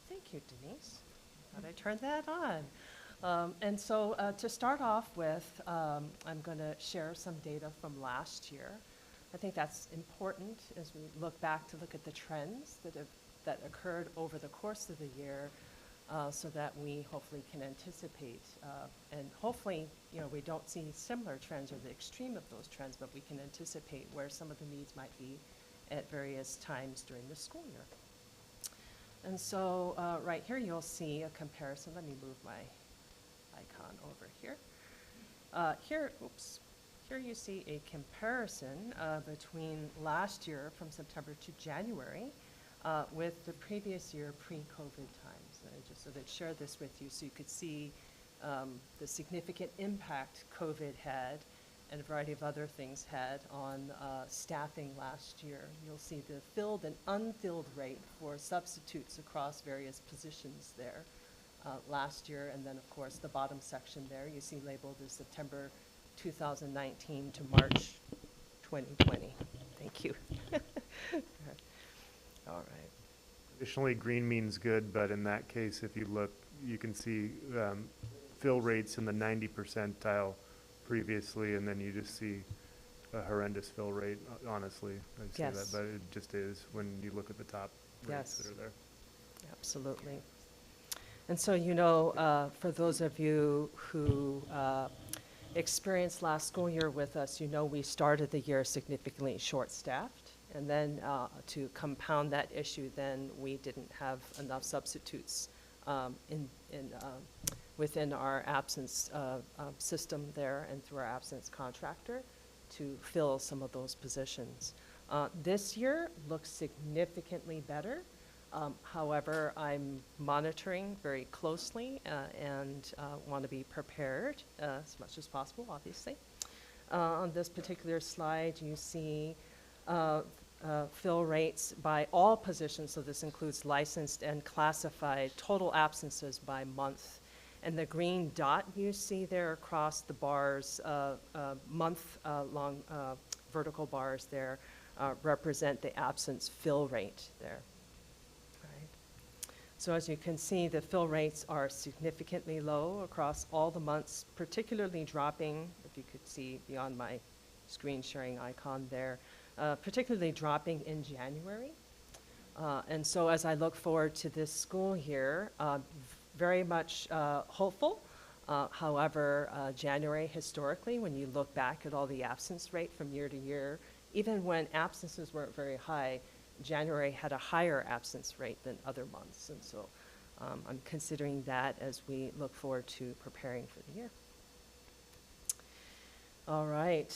Thank you, Denise. Glad I turned that on. And so to start off with, I'm going to share some data from last year. I think that's important as we look back to look at the trends that occurred over the course of the year, so that we hopefully can anticipate and hopefully, we don't see similar trends or the extreme of those trends, but we can anticipate where some of the needs might be at various times during the school year. And so right here, you'll see a comparison. Let me move my icon over here. Here you see a comparison between last year from September to January with the previous year pre-COVID times. And I just sort of share this with you so you could see the significant impact COVID had and a variety of other things had on staffing last year. You'll see the filled and unfilled rate for substitutes across various positions there last year. And then, of course, the bottom section there you see labeled as September 2019 to March 2020. Thank you. All right. Additionally, green means good, but in that case, if you look, you can see fill rates in the 90 percentile previously, and then you just see a horrendous fill rate, honestly. I say that, but it just is when you look at the top rates that are there. Absolutely. And so, for those of you who experienced last school year with us, we started the year significantly short-staffed. And then to compound that issue, then we didn't have enough substitutes within our absence system there and through our absence contractor to fill some of those positions. This year looks significantly better. However, I'm monitoring very closely and want to be prepared as much as possible, obviously. On this particular slide, you see fill rates by all positions, so this includes licensed and classified, total absences by month. And the green dot you see there across the bars, month-long vertical bars there, represent the absence fill rate there. Right. So as you can see, the fill rates are significantly low across all the months, particularly dropping, if you could see beyond my screen sharing icon there, particularly dropping in January. And so as I look forward to this school year, very much hopeful. However, January historically, when you look back at all the absence rate from year to year, even when absences weren't very high, January had a higher absence rate than other months. And so I'm considering that as we look forward to preparing for the year. All right,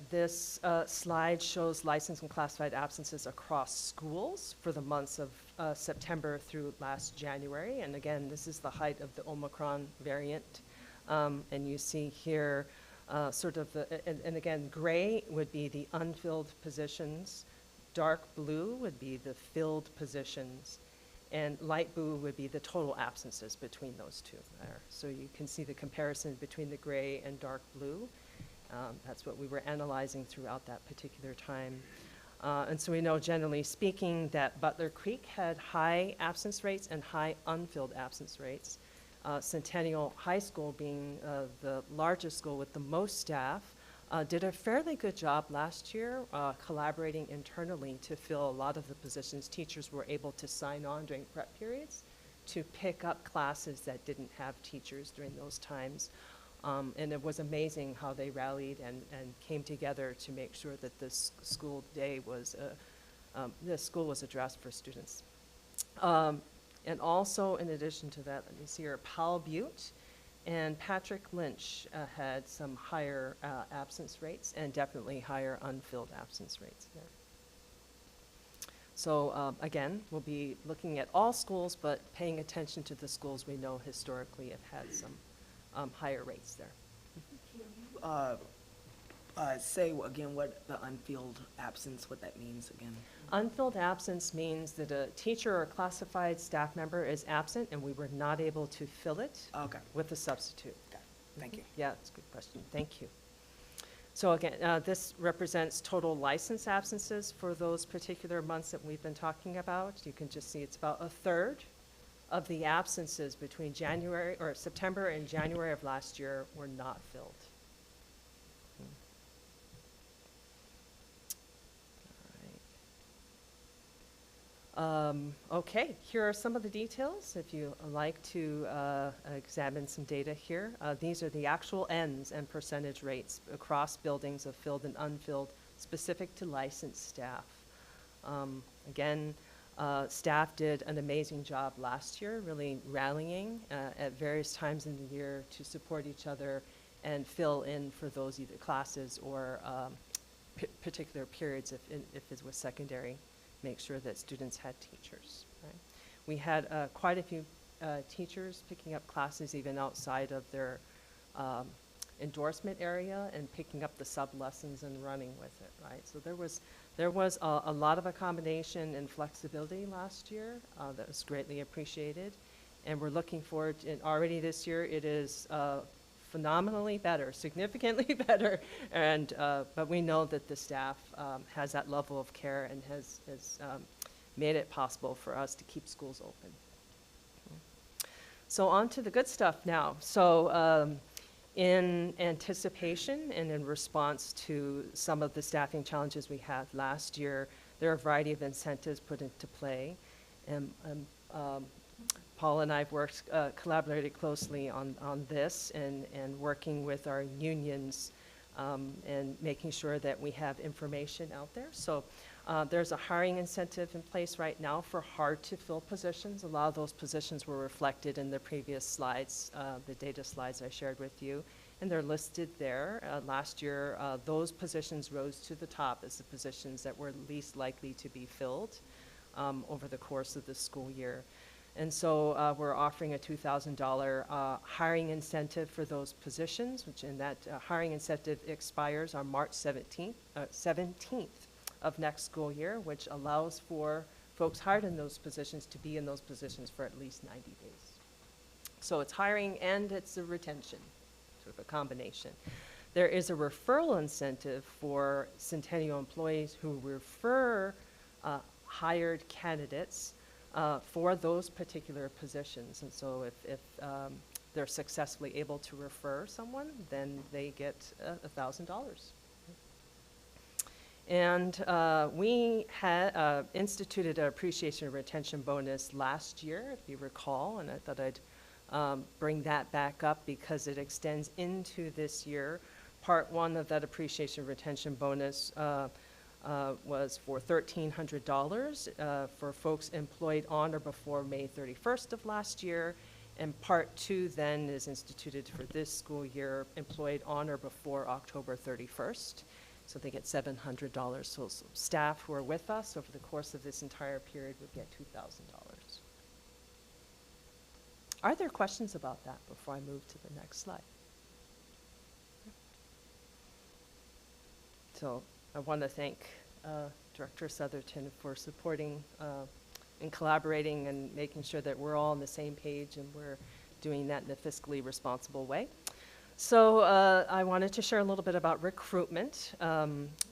this slide shows licensed and classified absences across schools for the months of September through last January. And again, this is the height of the Omicron variant. And you see here sort of and again, gray would be the unfilled positions, dark blue would be the filled positions, and light blue would be the total absences between those two there. So you can see the comparison between the gray and dark blue. That's what we were analyzing throughout that particular time. And so we know, generally speaking, that Butler Creek had high absence rates and high unfilled absence rates. Centennial High School, being the largest school with the most staff, did a fairly good job last year collaborating internally to fill a lot of the positions. Teachers were able to sign on during prep periods to pick up classes that didn't have teachers during those times. And it was amazing how they rallied and came together to make sure that this school day was, this school was addressed for students. And also, in addition to that, let me see here, Powell Butte and Patrick Lynch had some higher absence rates and definitely higher unfilled absence rates there. So again, we'll be looking at all schools, but paying attention to the schools we know historically have had some higher rates there. Say again what the unfilled absence, what that means again. Unfilled absence means that a teacher or classified staff member is absent and we were not able to fill it with a substitute. Thank you. Yeah, that's a good question. Thank you. So again, this represents total license absences for those particular months that we've been talking about. You can just see it's about a third of the absences between January or September and January of last year were not filled. Okay, here are some of the details if you like to examine some data here. These are the actual ends and percentage rates across buildings of filled and unfilled specific to licensed staff. Again, staff did an amazing job last year, really rallying at various times in the year to support each other and fill in for those either classes or particular periods if it was secondary. Make sure that students had teachers. Right? We had quite a few teachers picking up classes even outside of their endorsement area and picking up the sub-lessons and running with it, right? So there was a lot of accommodation and flexibility last year that was greatly appreciated. And we're looking forward to, and already this year it is phenomenally better, significantly better, and but we know that the staff has that level of care and has made it possible for us to keep schools open. So on to the good stuff now. So in anticipation and in response to some of the staffing challenges we had last year, there are a variety of incentives put into play. And Paul and I have worked, collaborated closely on this and working with our unions and making sure that we have information out there. So there's a hiring incentive in place right now for hard-to-fill positions. A lot of those positions were reflected in the previous slides, the data slides I shared with you, and they're listed there. Last year, those positions rose to the top as the positions that were least likely to be filled over the course of the school year. And so we're offering a $2,000 hiring incentive for those positions, which in that hiring incentive expires on March 17th of next school year, which allows for folks hired in those positions to be in those positions for at least 90 days. So it's hiring and it's a retention, sort of a combination. There is a referral incentive for Centennial employees who refer hired candidates for those particular positions. And so if they're successfully able to refer someone, then they get $1,000. And we had instituted an appreciation and retention bonus last year, if you recall, and I thought I'd bring that back up because it extends into this year. Part one of that appreciation and retention bonus was for $1,300 for folks employed on or before May 31st of last year. And part two then is instituted for this school year, employed on or before October 31st. So they get $700. So staff who are with us over the course of this entire period would get $2,000. Are there questions about that before I move to the next slide? So I want to thank Director Southerton for supporting and collaborating and making sure that we're all on the same page and we're doing that in a fiscally responsible way. So I wanted to share a little bit about recruitment.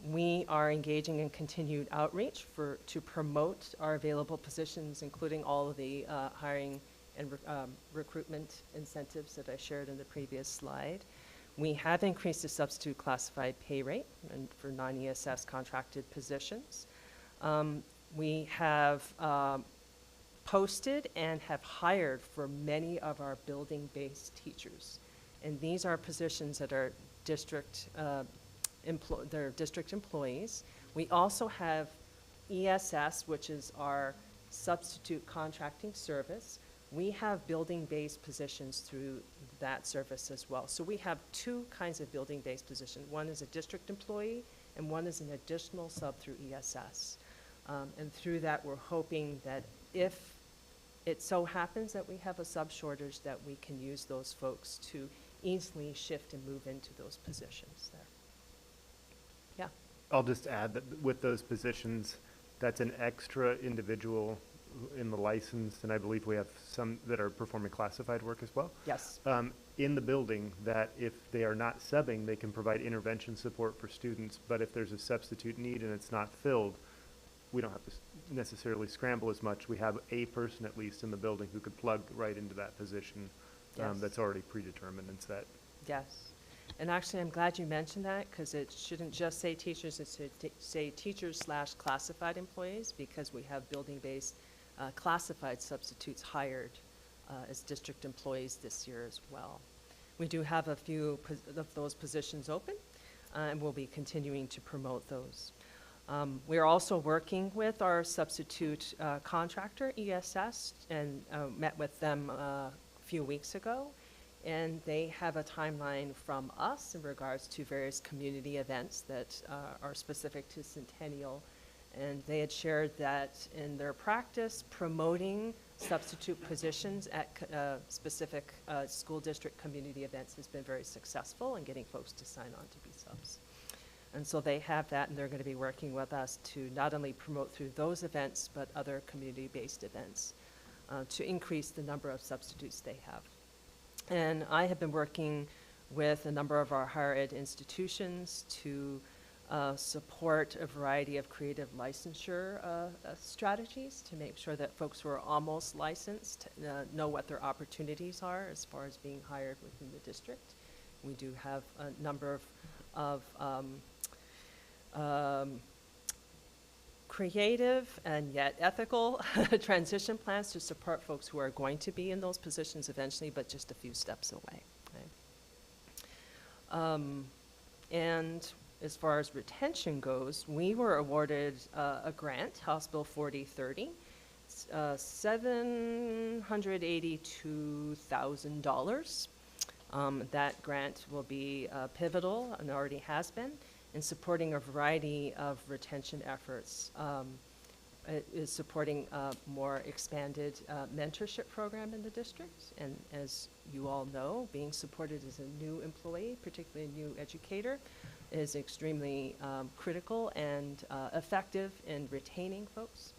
We are engaging in continued outreach to promote our available positions, including all of the hiring and recruitment incentives that I shared in the previous slide. We have increased the substitute classified pay rate and for non-ESS contracted positions. We have posted and have hired for many of our building-based teachers. And these are positions that are district employees. We also have ESS, which is our substitute contracting service. We have building-based positions through that service as well. So we have two kinds of building-based positions. One is a district employee, and one is an additional sub through ESS. And through that, we're hoping that if it so happens that we have a sub shortage, that we can use those folks to easily shift and move into those positions there. Yeah. I'll just add that with those positions, that's an extra individual in the license, and I believe we have some that are performing classified work as well. Yes. In the building, that if they are not subbing, they can provide intervention support for students, but if there's a substitute need and it's not filled, we don't have to necessarily scramble as much. We have a person at least in the building who could plug right into that position. Yes. That's already predetermined and set. Yes. And actually, I'm glad you mentioned that because it shouldn't just say teachers, it should say teachers/classified employees because we have building-based classified substitutes hired as district employees this year as well. We do have a few of those positions open and we'll be continuing to promote those. We are also working with our substitute contractor, ESS, and met with them a few weeks ago. And they have a timeline from us in regards to various community events that are specific to Centennial. And they had shared that in their practice, promoting substitute positions at specific school district community events has been very successful in getting folks to sign on to be subs. And so they have that, and they're going to be working with us to not only promote through those events, but other community-based events to increase the number of substitutes they have. And I have been working with a number of our higher ed institutions to support a variety of creative licensure strategies to make sure that folks who are almost licensed know what their opportunities are as far as being hired within the district. We do have a number of creative and yet ethical transition plans to support folks who are going to be in those positions eventually, but just a few steps away. Okay? And as far as retention goes, we were awarded a grant, House Bill 4030, $782,000. That grant will be pivotal and already has been in supporting a variety of retention efforts is supporting a more expanded mentorship program in the district. And as you all know, being supported as a new employee, particularly a new educator, is extremely critical and effective in retaining folks,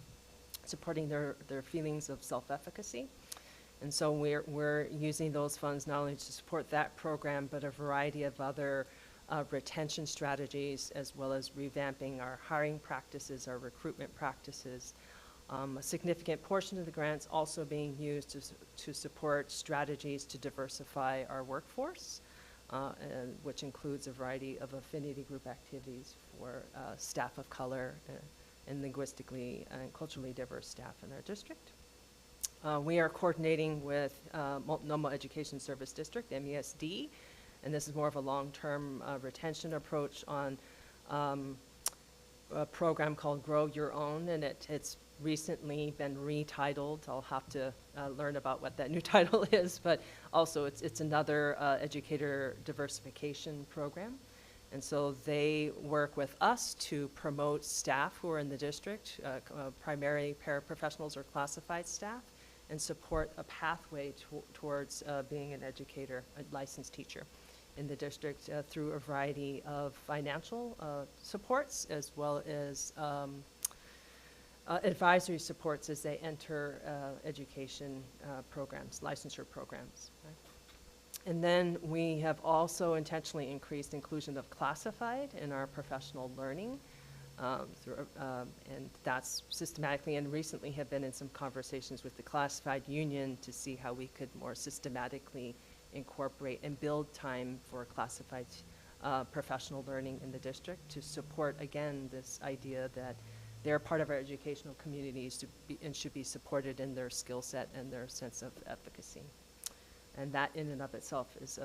supporting their feelings of self-efficacy. And so we're using those funds not only to support that program, but a variety of other retention strategies, as well as revamping our hiring practices, our recruitment practices. A significant portion of the grants also being used to support strategies to diversify our workforce, which includes a variety of affinity group activities for staff of color and linguistically and culturally diverse staff in our district. We are coordinating with Multnomah Education Service District, MESD, and this is more of a long-term retention approach on a program called Grow Your Own, and it's recently been retitled. I'll have to learn about what that new title is, but also it's another educator diversification program. And so they work with us to promote staff who are in the district, primarily paraprofessionals or classified staff, and support a pathway towards being an educator, a licensed teacher in the district through a variety of financial supports, as well as advisory supports as they enter education programs, licensure programs. Right? And then we have also intentionally increased inclusion of classified in our professional learning. And that's systematically, and recently have been in some conversations with the classified union to see how we could more systematically incorporate and build time for classified professional learning in the district to support, again, this idea that they're part of our educational communities and should be supported in their skill set and their sense of efficacy. And that in and of itself is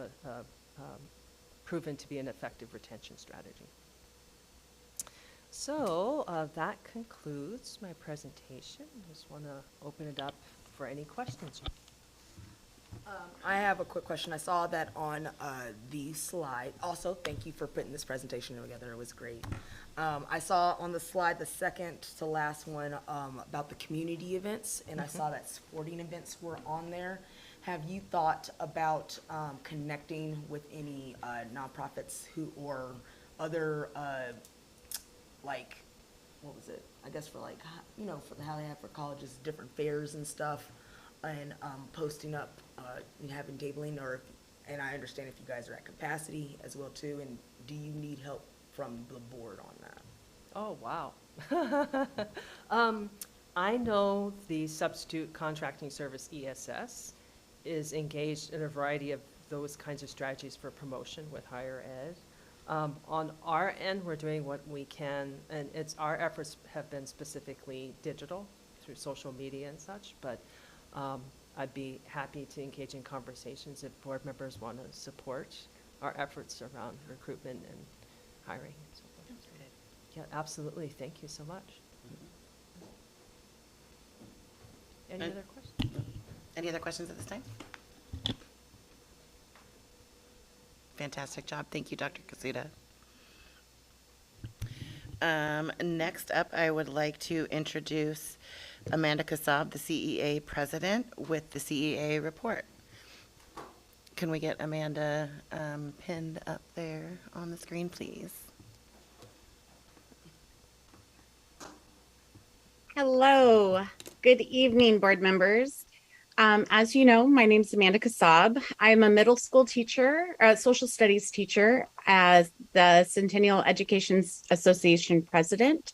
proven to be an effective retention strategy. So that concludes my presentation. Just want to open it up for any questions. I have a quick question. I saw that on the slide. Also, thank you for putting this presentation together. It was great. I saw on the slide, the second to last one, about the community events, and I saw that sporting events were on there. Have you thought about connecting with any nonprofits or other like, what was it? I guess for like, for how they have for colleges, different fairs and stuff, and posting up, and having tabling, and I understand if you guys are at capacity as well too, and do you need help from the board on that? Oh, wow. I know the substitute contracting service, ESS, is engaged in a variety of those kinds of strategies for promotion with higher ed. On our end, we're doing what we can, and our efforts have been specifically digital through social media and such, but I'd be happy to engage in conversations if board members want to support our efforts around recruitment and hiring and so forth. That's great. Yeah, absolutely. Thank you so much. Any other questions? Any other questions at this time? Fantastic job. Thank you, Dr. Kasuda. Next up, I would like to introduce Amanda Kasab, the CEA president, with the CEA report. Can we get Amanda pinned up there on the screen, please? Hello. Good evening, board members. As you know, my name is Amanda Kasab. I'm a middle school teacher, social studies teacher, as the Centennial Education Association president,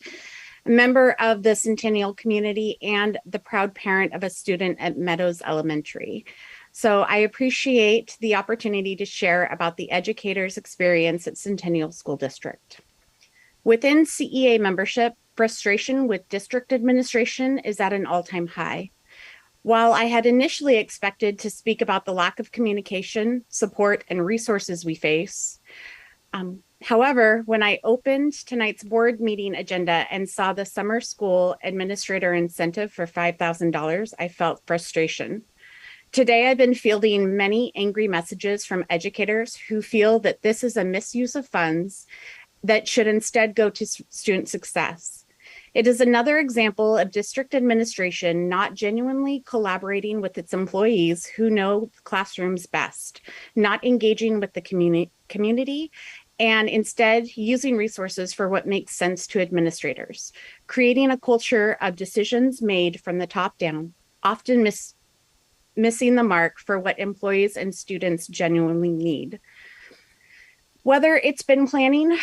a member of the Centennial community, and the proud parent of a student at Meadows Elementary. So I appreciate the opportunity to share about the educators' experience at Centennial School District. Within CEA membership, frustration with district administration is at an all-time high. While I had initially expected to speak about the lack of communication, support, and resources we face, however, when I opened tonight's board meeting agenda and saw the summer school administrator incentive for $5,000, I felt frustration. Today, I've been fielding many angry messages from educators who feel that this is a misuse of funds that should instead go to student success. It is another example of district administration not genuinely collaborating with its employees who know classrooms best, not engaging with the community, and instead using resources for what makes sense to administrators, creating a culture of decisions made from the top down, often missing the mark for what employees and students genuinely need. Whether it's been planning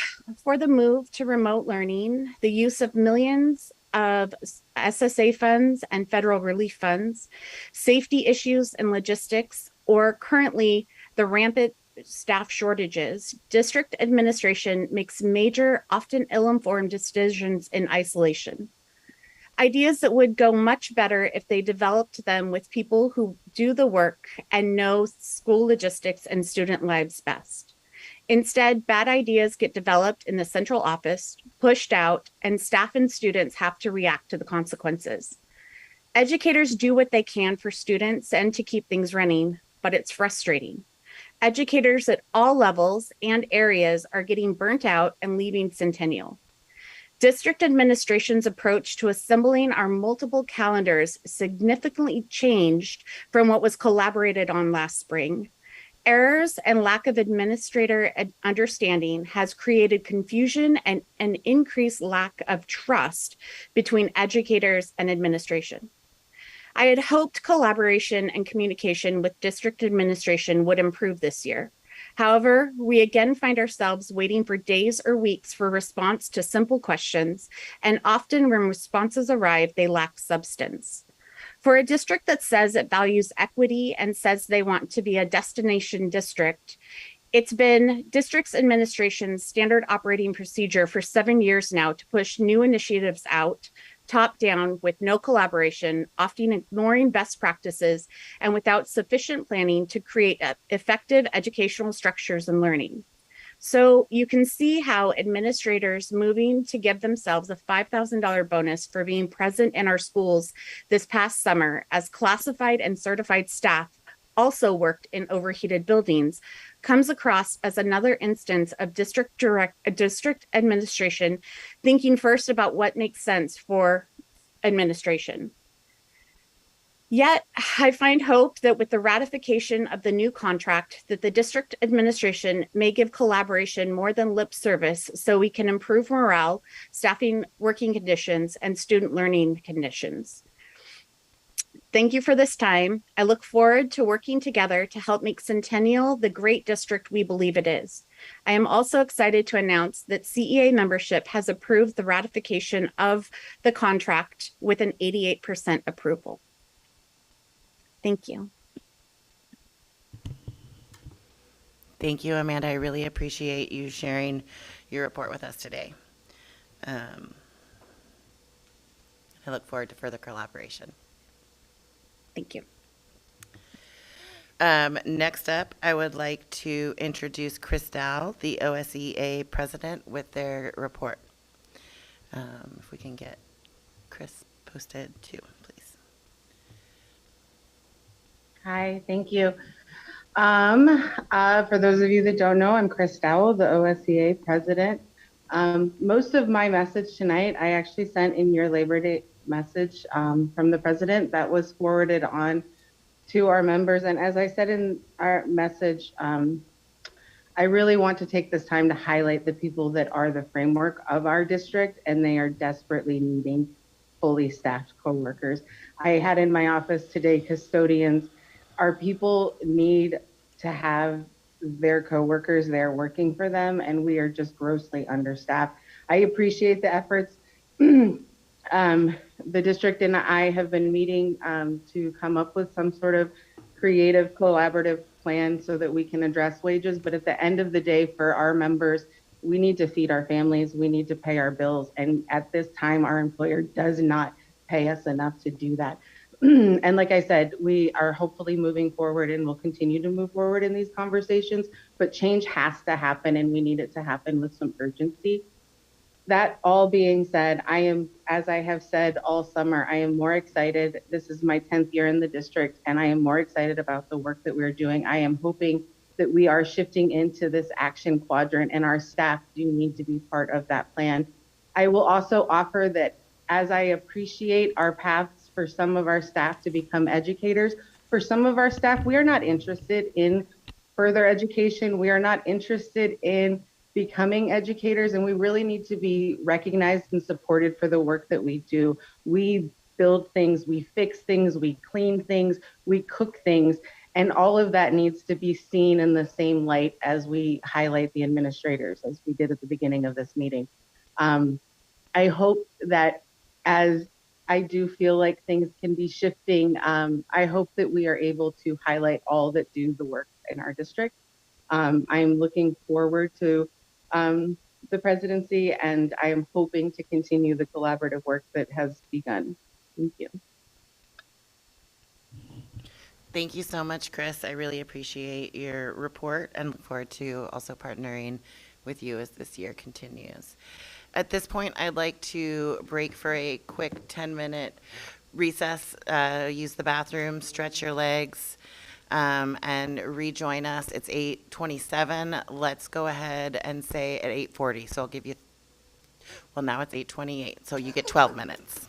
for the move to remote learning, the use of millions of SSA funds and federal relief funds, safety issues and logistics, or currently the rampant staff shortages, district administration makes major, often ill-informed decisions in isolation. Ideas that would go much better if they developed them with people who do the work and know school logistics and student lives best. Instead, bad ideas get developed in the central office, pushed out, and staff and students have to react to the consequences. Educators do what they can for students and to keep things running, but it's frustrating. Educators at all levels and areas are getting burnt out and leaving Centennial. District administration's approach to assembling our multiple calendars significantly changed from what was collaborated on last spring. Errors and lack of administrator understanding has created confusion and an increased lack of trust between educators and administration. I had hoped collaboration and communication with district administration would improve this year. However, we again find ourselves waiting for days or weeks for response to simple questions, and often when responses arrive, they lack substance. For a district that says it values equity and says they want to be a destination district, it's been district's administration's standard operating procedure for 7 years now to push new initiatives out, top down, with no collaboration, often ignoring best practices, and without sufficient planning to create effective educational structures and learning. So you can see how administrators moving to give themselves a $5,000 bonus for being present in our schools this past summer as classified and certified staff also worked in overheated buildings comes across as another instance of district administration thinking first about what makes sense for administration. Yet, I find hope that with the ratification of the new contract, that the district administration may give collaboration more than lip service so we can improve morale, staffing, working conditions, and student learning conditions. Thank you for this time. I look forward to working together to help make Centennial the great district we believe it is. I am also excited to announce that CEA membership has approved the ratification of the contract with an 88% approval. Thank you. Thank you, Amanda. I really appreciate you sharing your report with us today. I look forward to further collaboration. Thank you. Next up, I would like to introduce Chris Dow, the OSEA president, with their report. If we can get Chris posted too, please. Hi, thank you. For those of you that don't know, I'm Chris Dowell, the OSEA president. Most of my message tonight, I actually sent in your Labor Day message from the president that was forwarded on to our members. And as I said in our message, I really want to take this time to highlight the people that are the framework of our district, and they are desperately needing fully staffed coworkers. I had in my office today custodians. Our people need to have their coworkers there working for them, and we are just grossly understaffed. I appreciate the efforts. The district and I have been meeting to come up with some sort of creative, collaborative plan so that we can address wages. But at the end of the day, for our members, we need to feed our families, we need to pay our bills. And at this time, our employer does not pay us enough to do that. And like I said, we are hopefully moving forward and will continue to move forward in these conversations, but change has to happen and we need it to happen with some urgency. That all being said, I am, as I have said all summer, I am more excited. This is my 10th year in the district, and I am more excited about the work that we're doing. I am hoping that we are shifting into this action quadrant, and our staff do need to be part of that plan. I will also offer that as I appreciate our paths for some of our staff to become educators, for some of our staff, we are not interested in further education. We are not interested in becoming educators, and we really need to be recognized and supported for the work that we do. We build things, we fix things, we clean things, we cook things, and all of that needs to be seen in the same light as we highlight the administrators, as we did at the beginning of this meeting. I hope that as I do feel like things can be shifting, I hope that we are able to highlight all that do the work in our district. I'm looking forward to the presidency, and I am hoping to continue the collaborative work that has begun. Thank you. Thank you so much, Chris. I really appreciate your report and look forward to also partnering with you as this year continues. At this point, I'd like to break for a quick 10-minute recess, use the bathroom, stretch your legs, and rejoin us. It's 8:27. Let's go ahead and say at 8:40. So I'll give you, well, now it's 8:28, so you get 12 minutes.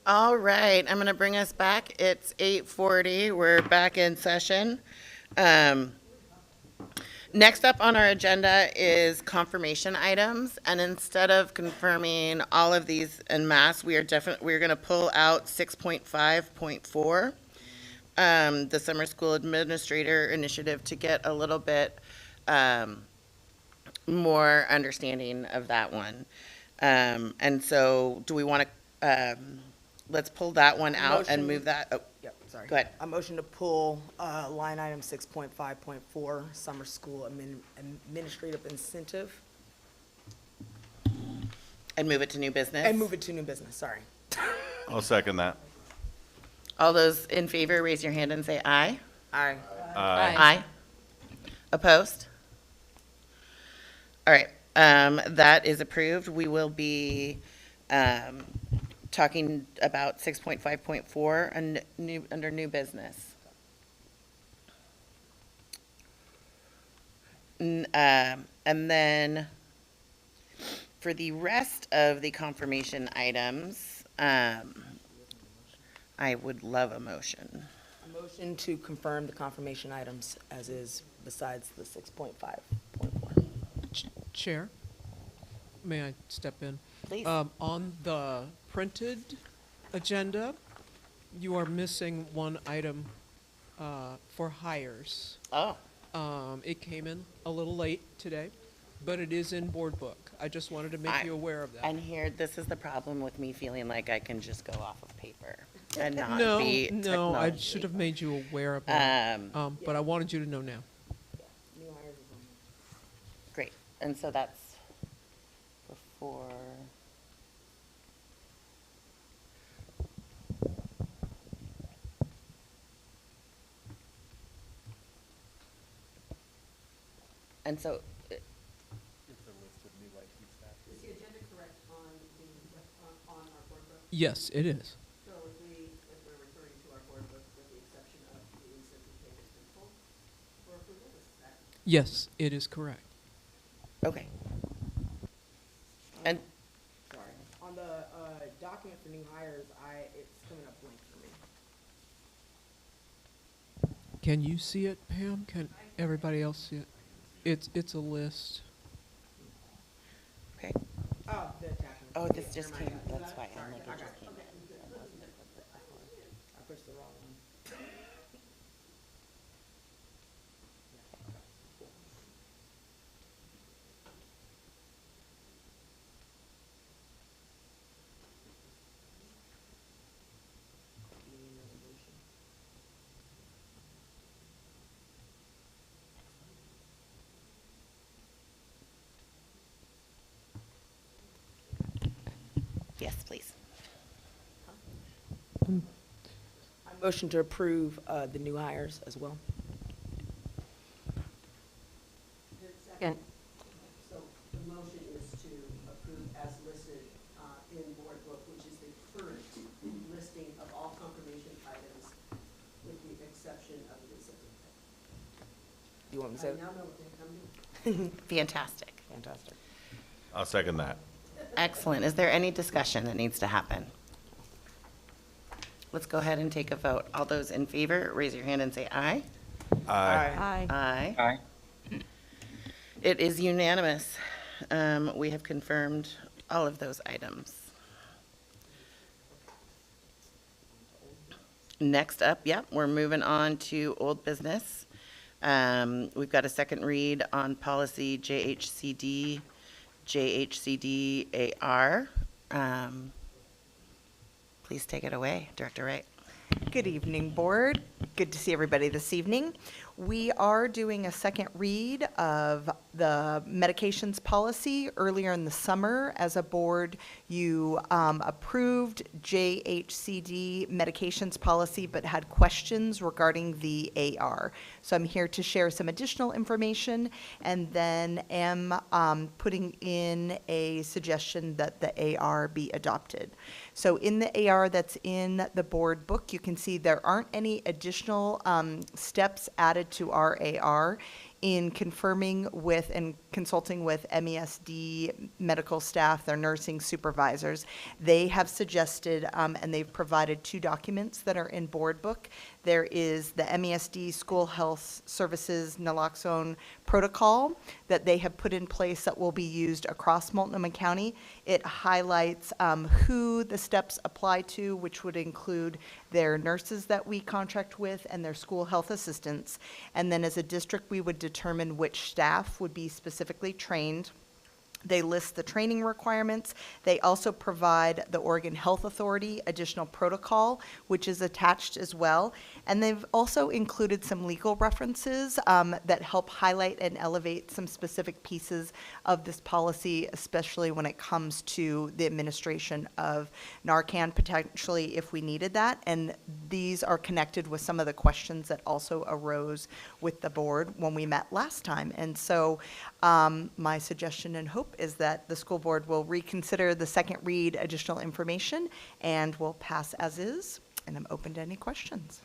All right, I'm going to bring us back. It's 8:40. We're back in session. Um, Next up on our agenda is confirmation items, and instead of confirming all of these en masse, we're going to pull out 6.5.4, the Summer School Administrator Initiative, to get a little bit more understanding of that one. And so, do we want to? Let's pull that one out and Motion. move that. Oh, Yep, sorry. go ahead. A motion to pull line item 6.5.4, summer school administrative incentive, And move it to new business. and move it to new business, sorry. I'll second that. All those in favor, raise your hand and say aye. Aye. Aye. Opposed? All right, that is approved. We will be talking about 6.5.4 and under new business. And then for the rest of the confirmation items, I would love a motion. A motion to confirm the confirmation items as is, besides the 6.5.4. Chair, may I step in? Please. On the printed agenda, you are missing one item for hires. Oh. It came in a little late today, but it is in board book. I just wanted to make you aware of that. And here, this is the problem with me feeling like I can just go off of paper and not No, be no, I technology. should have made you aware of that. But I wanted you to know now. Great, and so that's before. And so, Is the agenda correct on our board book? Yes, it is. So if we're referring to our board book with the exception of the incentive paid to principal for approval, is that? Yes, it is correct. Okay. And, Sorry. On the document for new hires, it's coming up blank for me. Can you see it, Pam? Can everybody else see it? It's a list. okay. Oh, the attachment. Oh, this just Never mind. came, that's why, I'm Sorry, like, I it got just it. came. Okay, I'm good. I pushed the wrong one. Yes, please. I motion to approve the new hires as well. Second. So the motion is to approve as listed in board book, which is the current listing of all confirmation items with the exception of the incentive. You want me to say? I now know what they're coming. Fantastic. Fantastic. I'll second that. Excellent. Is there any discussion that needs to happen? Let's go ahead and take a vote. All those in favor, raise your hand and say aye. Aye. Aye. Aye. It is unanimous. We have confirmed all of those items. Next up, yep, we're moving on to old business. We've got a second read on policy JHCD-AR. Please take it away, Director Wright. Good evening, Board. Good to see everybody this evening. We are doing a second read of the medications policy. Earlier in the summer, as a board, you approved JHCD medications policy, but had questions regarding the AR. So I'm here to share some additional information, and then am putting in a suggestion that the AR be adopted. So in the AR that's in the board book, you can see there aren't any additional steps added to our AR. in confirming with and consulting with MESD medical staff, their nursing supervisors, they have suggested, and they've provided 2 documents that are in board book. There is the MESD School Health Services naloxone protocol that they have put in place that will be used across Multnomah County. It highlights who the steps apply to, which would include their nurses that we contract with and their school health assistants. And then as a district, we would determine which staff would be specifically trained. They list the training requirements. They also provide the Oregon Health Authority additional protocol, which is attached as well. And they've also included some legal references that help highlight and elevate some specific pieces of this policy, especially when it comes to the administration of Narcan, potentially if we needed that. And these are connected with some of the questions that also arose with the board when we met last time. And so my suggestion and hope is that the school board will reconsider the second read additional information and will pass as is. And I'm open to any questions.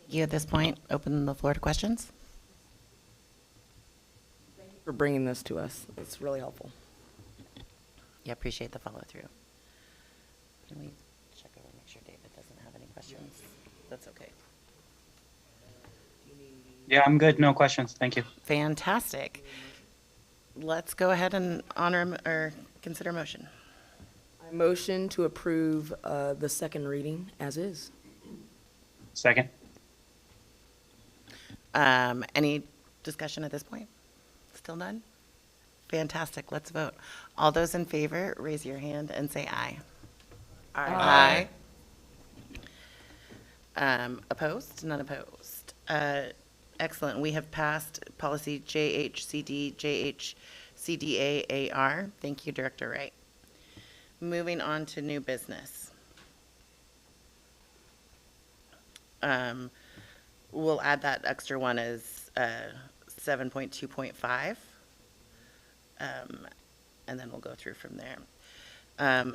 You at this point, open the floor to questions. For bringing this to us. It's really helpful. Yeah, appreciate the follow through. Can we check over, make sure David doesn't have any questions? That's okay. Yeah, I'm good. No questions. Thank you. Fantastic. Let's go ahead and honor or consider motion. I motion to approve the second reading as is. Second. Any discussion at this point? Still none? Fantastic. Let's vote. All those in favor, raise your hand and say aye. Aye. Opposed? None opposed. Excellent. We have passed policy JHCD, JHCDAAR. Thank you, Director Wright. Moving on to new business. We'll add that extra one as 7.2.5. And then we'll go through from there.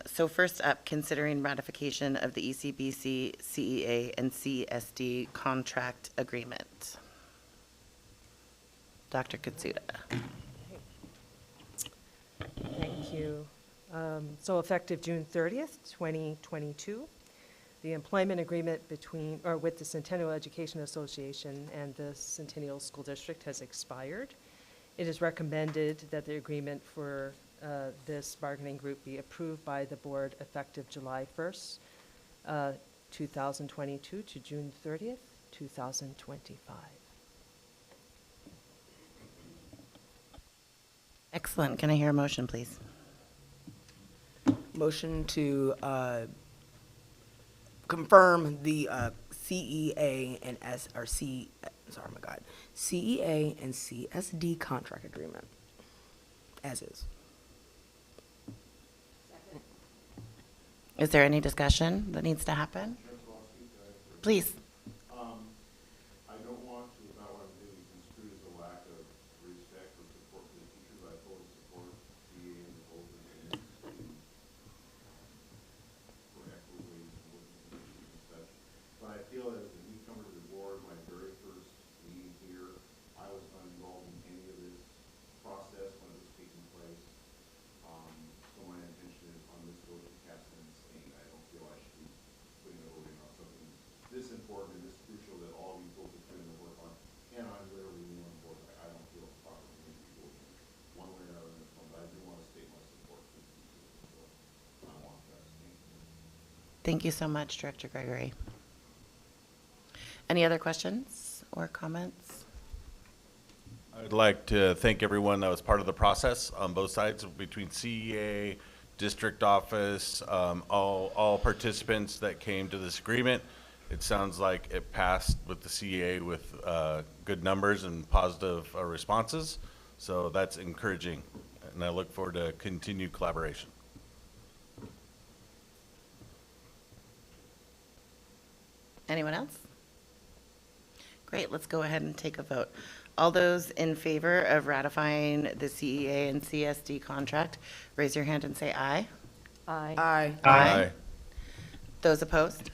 So first up, considering ratification of the ECBC, CEA, and CSD contract agreement. Dr. Katsuda. Thank you. So effective June 30th, 2022, the employment agreement between, or with the Centennial Education Association and the Centennial School District has expired. It is recommended that the agreement for this bargaining group be approved by the board effective July 1st, 2022 to June 30th, 2025. Excellent. Can I hear a motion, please? Motion to confirm the CEA and CEA and CSD contract agreement as is. Is there any discussion that needs to happen? Please. I don't want to, without what I'm doing, construe as a lack of respect or support for the teachers. I fully support CA and the whole thing for equitable ways of working with teachers and such. But I feel that as a newcomer to the board, my very first meeting here, I was not involved in any of this process when it was taking place. So my intention is on this vote to cast an abstain. I don't feel I should be putting a vote in on something this important and this crucial that all these folks are putting the work on. And I'm literally new on board. I don't feel it's proper for me to be voting one way or another in this one, but I do want to state my support for the teachers. So I want to abstain. Thank you so much, Director Gregory. Any other questions or comments? I'd like to thank everyone that was part of the process on both sides, between CEA, district office, all participants that came to this agreement. It sounds like it passed with the CEA with good numbers and positive responses. So that's encouraging, and I look forward to continued collaboration. Anyone else? Great, let's go ahead and take a vote. All those in favor of ratifying the CEA and CSD contract, raise your hand and say aye. Aye. Aye. Aye. Those opposed?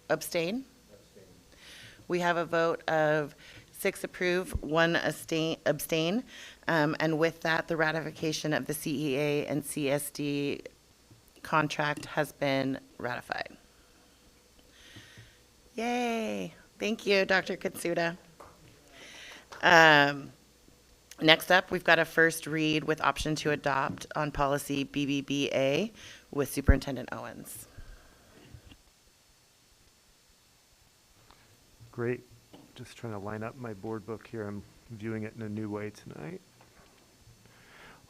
Abstain? We have a vote of 6 approve, 1 abstain. And with that, the ratification of the CEA and CSD contract has been ratified. Yay. Thank you, Dr. Katsuda. Next up, we've got a first read with option to adopt on policy BBBA with Superintendent Owens. Great. Just trying to line up my board book here. I'm viewing it in a new way tonight.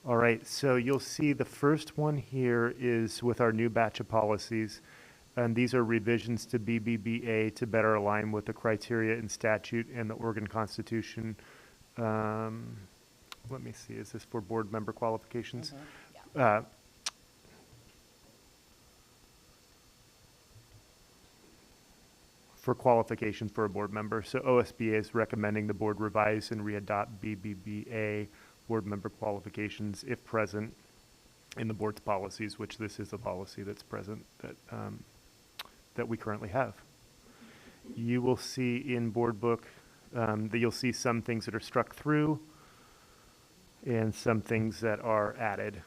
All right, so you'll see the first one here is with our new batch of policies. And these are revisions to BBBA to better align with the criteria in statute and the Oregon Constitution. Let me see, is this for board member qualifications? For qualification for a board member. So OSBA is recommending the board revise and readopt BBBA board member qualifications if present in the board's policies, which this is a policy that's present that we currently have. You will see in board book that you'll see some things that are struck through and some things that are added.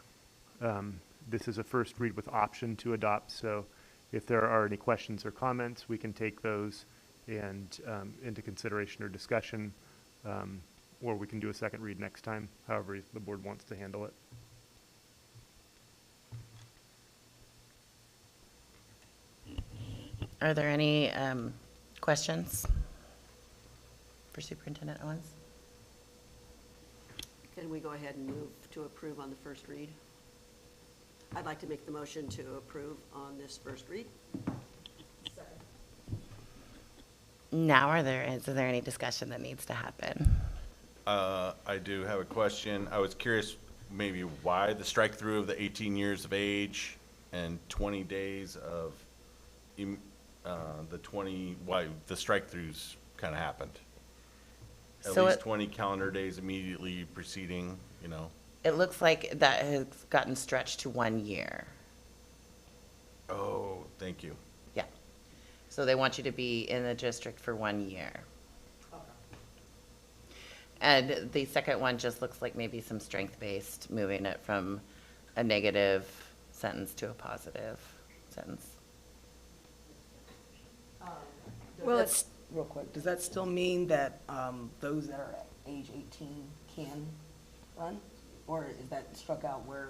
This is a first read with option to adopt, so if there are any questions or comments, we can take those and into consideration or discussion, or we can do a second read next time, however the board wants to handle it. Are there any questions for Superintendent Owens? Can we go ahead and move to approve on the first read? I'd like to make the motion to approve on this first read. Now, is there any discussion that needs to happen? I do have a question. I was curious maybe why the strike through of the 18 years of age and 20 days of why the strike throughs kind of happened. At So least 20 calendar days immediately preceding, It looks like that has gotten stretched to 1 year. Oh, thank you. Yeah. So they want you to be in the district for 1 year. And the second one just looks like maybe some strength-based, moving it from a negative sentence to a positive sentence. Well, it's, real quick, does that still mean that those that are age 18 can run? Or is that struck out where,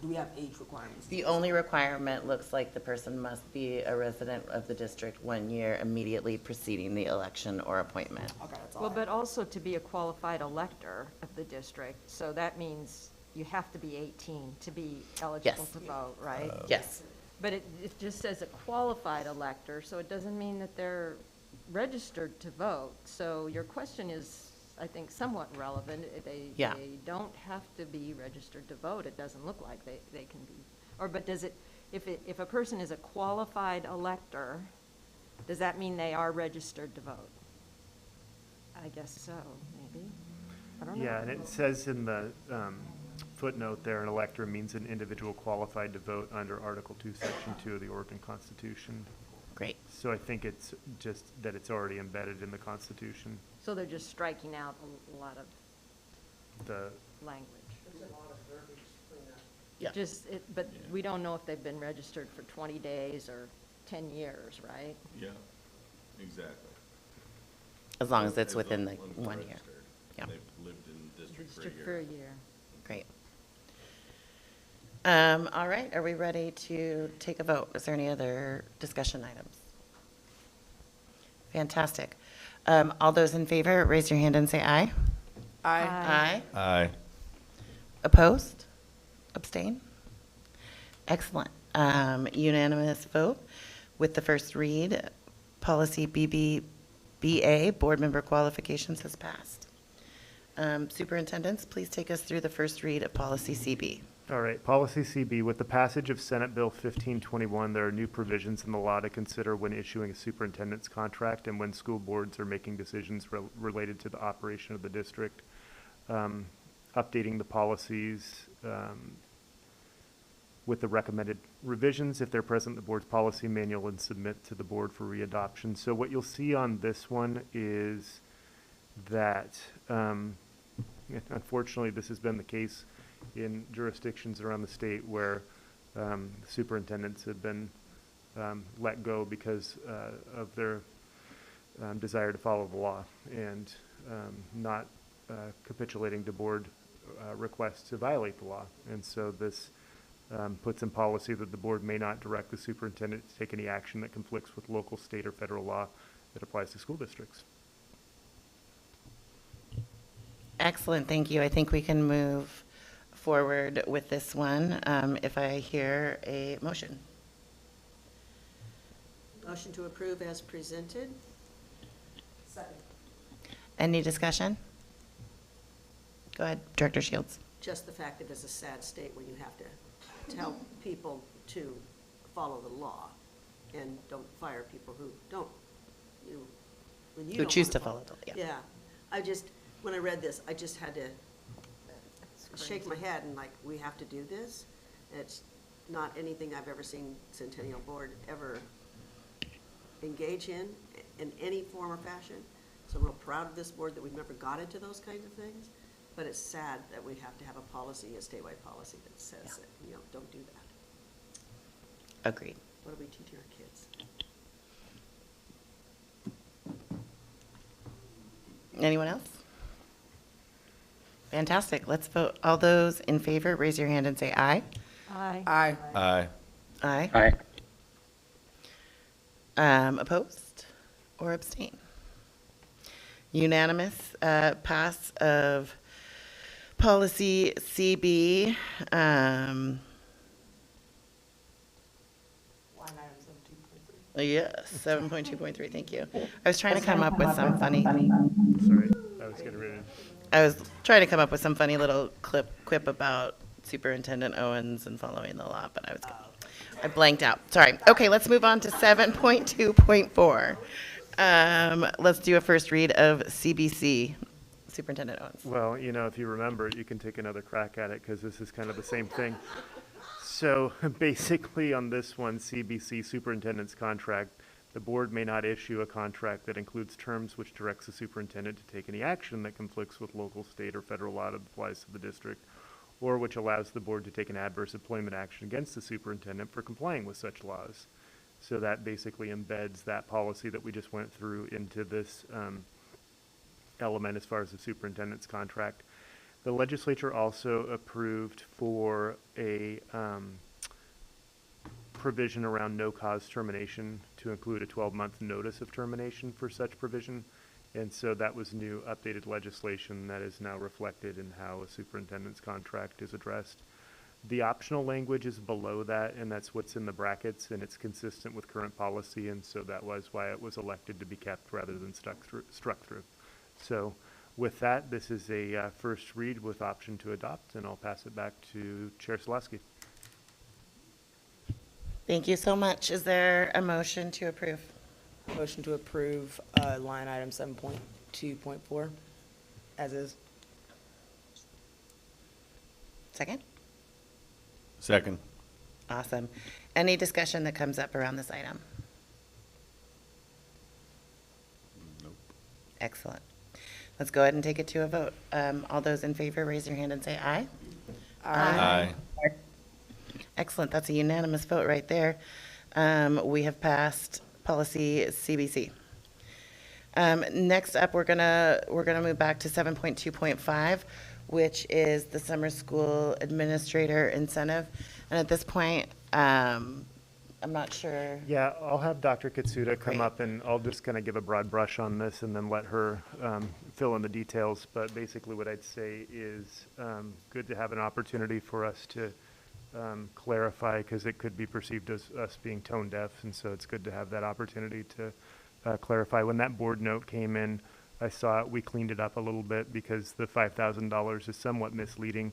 do we have age requirements? The only requirement looks like the person must be a resident of the district 1 year immediately preceding the election or appointment. Okay, that's all. Well, but also to be a qualified elector of the district, so that means you have to be 18 to be eligible Yes. to vote, right? Yes. But it just says a qualified elector, so it doesn't mean that they're registered to vote. So your question is, I think, somewhat relevant. They don't have to be registered to vote. It doesn't look like they can be. But does it, if a person is a qualified elector, does that mean they are registered to vote? I guess so, maybe. I don't know. Yeah, and it says in the footnote there, an elector means an individual qualified to vote under Article 2, Section 2 of the Oregon Constitution. Great. So I think it's just that it's already embedded in the Constitution. So they're just striking out a lot of The language. Yeah. But we don't know if they've been registered for 20 days or 10 years, right? Yeah, exactly. As long as it's within the 1 year. Yeah. They've lived in the district District for for a a year. year. Great. All right, are we ready to take a vote? Is there any other discussion items? Fantastic. All those in favor, raise your hand and say aye. Aye. Aye. Aye. Opposed? Abstain? Excellent. Unanimous vote with the first read. Policy BBBA, board member qualifications, has passed. Superintendents, please take us through the first read of policy CB. All right, policy CB, with the passage of Senate Bill 1521, there are new provisions in the law to consider when issuing a superintendent's contract and when school boards are making decisions related to the operation of the district. Updating the policies with the recommended revisions, if they're present, the board's policy manual, and submit to the board for readoption. So what you'll see on this one is that, unfortunately, this has been the case in jurisdictions around the state where superintendents have been let go because of their desire to follow the law and not capitulating to board requests to violate the law. And so this puts in policy that the board may not direct the superintendent to take any action that conflicts with local, state, or federal law that applies to school districts. Excellent, thank you. I think we can move forward with this one. If I hear a motion. Motion to approve as presented. Second. Any discussion? Go ahead, Director Shields. Just the fact that it's a sad state when you have to tell people to follow the law and don't fire people who don't. When you Who don't choose wanna to follow the law, yeah. Yeah, when I read this, I just had to shake my head and like, we have to do this? It's not anything I've ever seen Centennial Board ever engage in any form or fashion. So I'm real proud of this board that we've never got into those kinds of things. But it's sad that we have to have a policy, a statewide policy that says that, don't do that. Agreed. What are we teaching our kids? Anyone else? Fantastic. Let's vote. All those in favor, raise your hand and say aye. Aye. Aye. Aye. Aye. Aye. Opposed or abstain? Unanimous pass of policy CB. Yes, 7.2.3, thank you. I was trying to come up with some funny. Sorry, I was getting ready. I was trying to come up with some funny little quip about Superintendent Owens and following the law, but I blanked out. Sorry. Okay, let's move on to 7.2.4. Let's do a first read of CBC. Superintendent Owens. Well, if you remember, you can take another crack at it because this is kind of the same thing. So basically on this one, CBC superintendent's contract, the board may not issue a contract that includes terms which directs the superintendent to take any action that conflicts with local, state, or federal law that applies to the district, or which allows the board to take an adverse employment action against the superintendent for complying with such laws. So that basically embeds that policy that we just went through into this element as far as the superintendent's contract. The legislature also approved for a provision around no-cause termination to include a 12-month notice of termination for such provision. And so that was new updated legislation that is now reflected in how a superintendent's contract is addressed. The optional language is below that, and that's what's in the brackets, and it's consistent with current policy, and so that was why it was elected to be kept rather than struck through. So with that, this is a first read with option to adopt, and I'll pass it back to Chair Selesky. Thank you so much. Is there a motion to approve? Motion to approve line item 7.2.4 as is. Second? Second. Awesome. Any discussion that comes up around this item? Nope. Excellent. Let's go ahead and take it to a vote. All those in favor, raise your hand and say aye. Aye. Excellent. That's a unanimous vote right there. We have passed policy CBC. Next up, we're gonna move back to 7.2.5, which is the summer school administrator incentive. And at this point, I'm not sure. Yeah, I'll have Dr. Katsuda come up, and I'll just kind of give a broad brush on this and then let her fill in the details. But basically what I'd say is good to have an opportunity for us to clarify, because it could be perceived as us being tone deaf, and so it's good to have that opportunity to clarify. When that board note came in, I saw it, we cleaned it up a little bit because the $5,000 is somewhat misleading.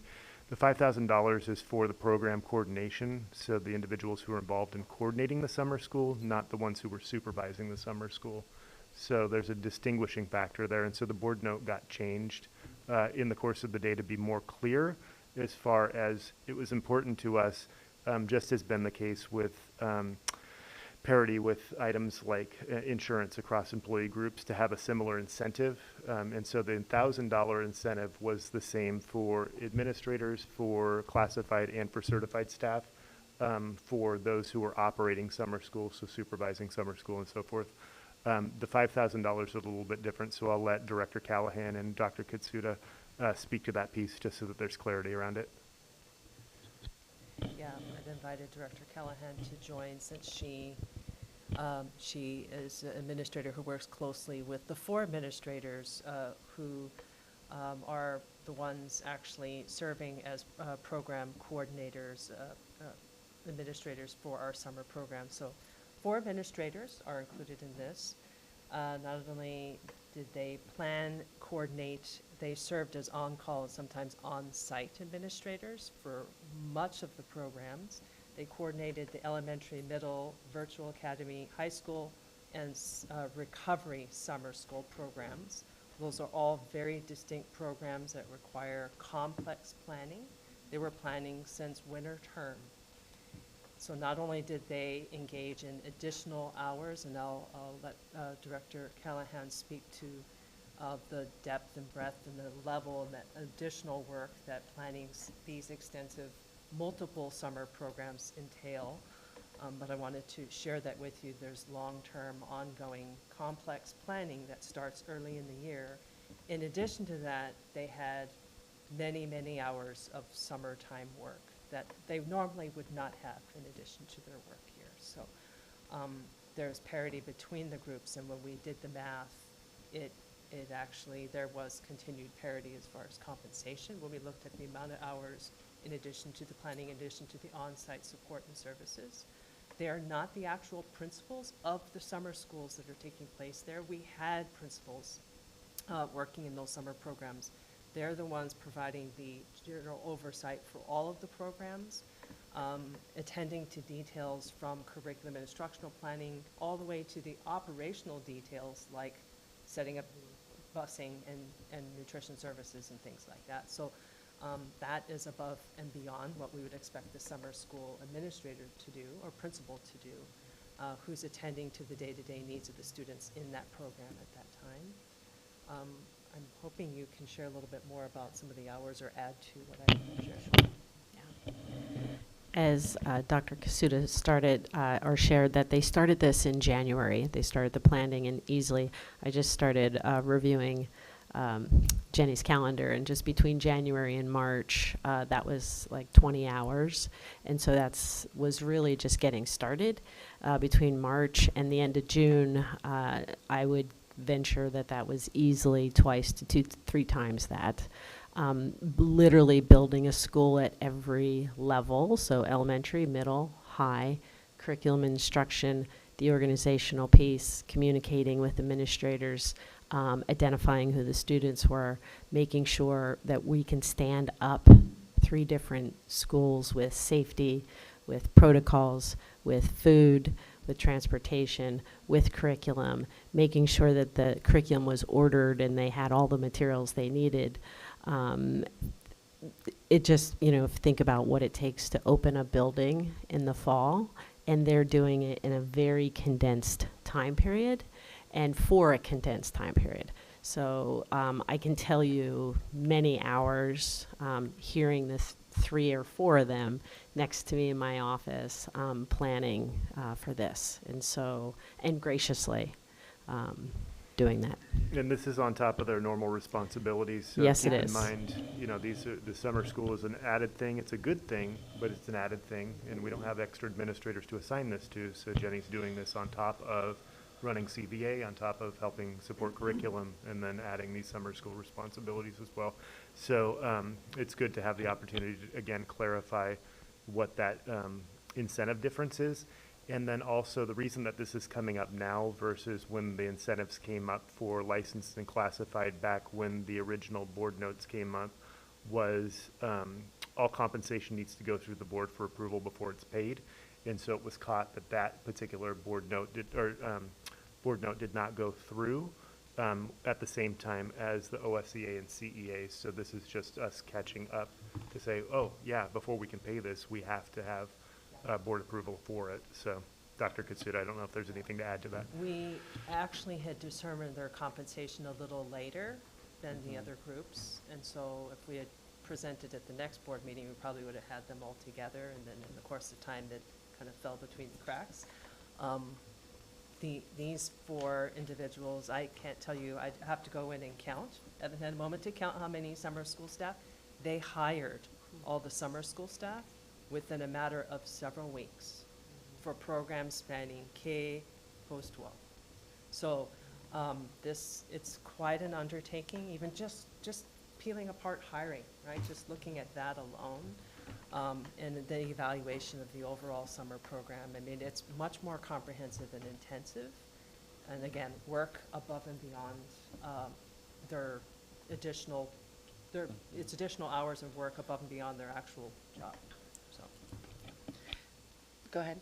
The $5,000 is for the program coordination, so the individuals who are involved in coordinating the summer school, not the ones who were supervising the summer school. So there's a distinguishing factor there, and so the board note got changed in the course of the day to be more clear, as far as it was important to us just has been the case with parity with items like insurance across employee groups to have a similar incentive. And so the $1,000 incentive was the same for administrators, for classified and for certified staff, for those who were operating summer school, so supervising summer school and so forth. The $5,000 is a little bit different, so I'll let Director Callahan and Dr. Katsuda speak to that piece just so that there's clarity around it. Yeah, I've invited Director Callahan to join since she is an administrator who works closely with the 4 administrators who are the ones actually serving as program coordinators, administrators for our summer program. So 4 administrators are included in this. Not only did they plan, coordinate, they served as on-call and sometimes on-site administrators for much of the programs. They coordinated the elementary, middle, virtual academy, high school, and recovery summer school programs. Those are all very distinct programs that require complex planning. They were planning since winter term. So not only did they engage in additional hours, and I'll let Director Callahan speak to the depth and breadth and the level and that additional work that planning these extensive multiple summer programs entail. But I wanted to share that with you. There's long-term, ongoing, complex planning that starts early in the year. In addition to that, they had many, many hours of summertime work that they normally would not have in addition to their work here. So there's parity between the groups, and when we did the math, it actually, there was continued parity as far as compensation when we looked at the amount of hours in addition to the planning, in addition to the on-site support and services. They are not the actual principals of the summer schools that are taking place there. We had principals working in those summer programs. They're the ones providing the general oversight for all of the programs, attending to details from curriculum and instructional planning all the way to the operational details like setting up busing and nutrition services and things like that. So that is above and beyond what we would expect the summer school administrator to do or principal to do, who's attending to the day-to-day needs of the students in that program at that time. I'm hoping you can share a little bit more about some of the hours or add to what I shared. As Dr. Kasuda started or shared that they started this in January. They started the planning, and easily I just started reviewing Jenny's calendar, and just between January and March, that was like 20 hours. And so was really just getting started. Between March and the end of June, I would venture that was easily twice to 2-3 times that. Literally building a school at every level, so elementary, middle, high, curriculum instruction, the organizational piece, communicating with administrators, identifying who the students were, making sure that we can stand up 3 different schools with safety, with protocols, with food, with transportation, with curriculum, making sure that the curriculum was ordered and they had all the materials they needed. It just, think about what it takes to open a building in the fall, and they're doing it in a very condensed time period and for a condensed time period. So I can tell you many hours hearing this 3 or 4 of them next to me in my office planning for this, and graciously doing that. And this is on top of their normal responsibilities. So yes, keep it is. in mind, the summer school is an added thing. It's a good thing, but it's an added thing, and we don't have extra administrators to assign this to. So Jenny's doing this on top of running CVA, on top of helping support curriculum, and then adding these summer school responsibilities as well. So it's good to have the opportunity to, again, clarify what that incentive difference is. And then also the reason that this is coming up now versus when the incentives came up for licensed and classified back when the original board notes came up was all compensation needs to go through the board for approval before it's paid. And so it was caught that particular board note did not go through at the same time as the OSEA and CEA. So this is just us catching up to say, oh yeah, before we can pay this, we have to have board approval for it. So, Dr. Katsuda, I don't know if there's anything to add to that. We actually had determined their compensation a little later than the other groups, and so if we had presented at the next board meeting, we probably would have had them all together, and then in the course of time, that kind of fell between the cracks. These 4 individuals, I can't tell you, I'd have to go in and count at a moment to count how many summer school staff. They hired all the summer school staff within a matter of several weeks for programs spanning K, post-12. So it's quite an undertaking, even just peeling apart hiring, right? Just looking at that alone, and the evaluation of the overall summer program. I mean, it's much more comprehensive and intensive. And again, work above and beyond it's additional hours of work above and beyond their actual job, so. Go ahead.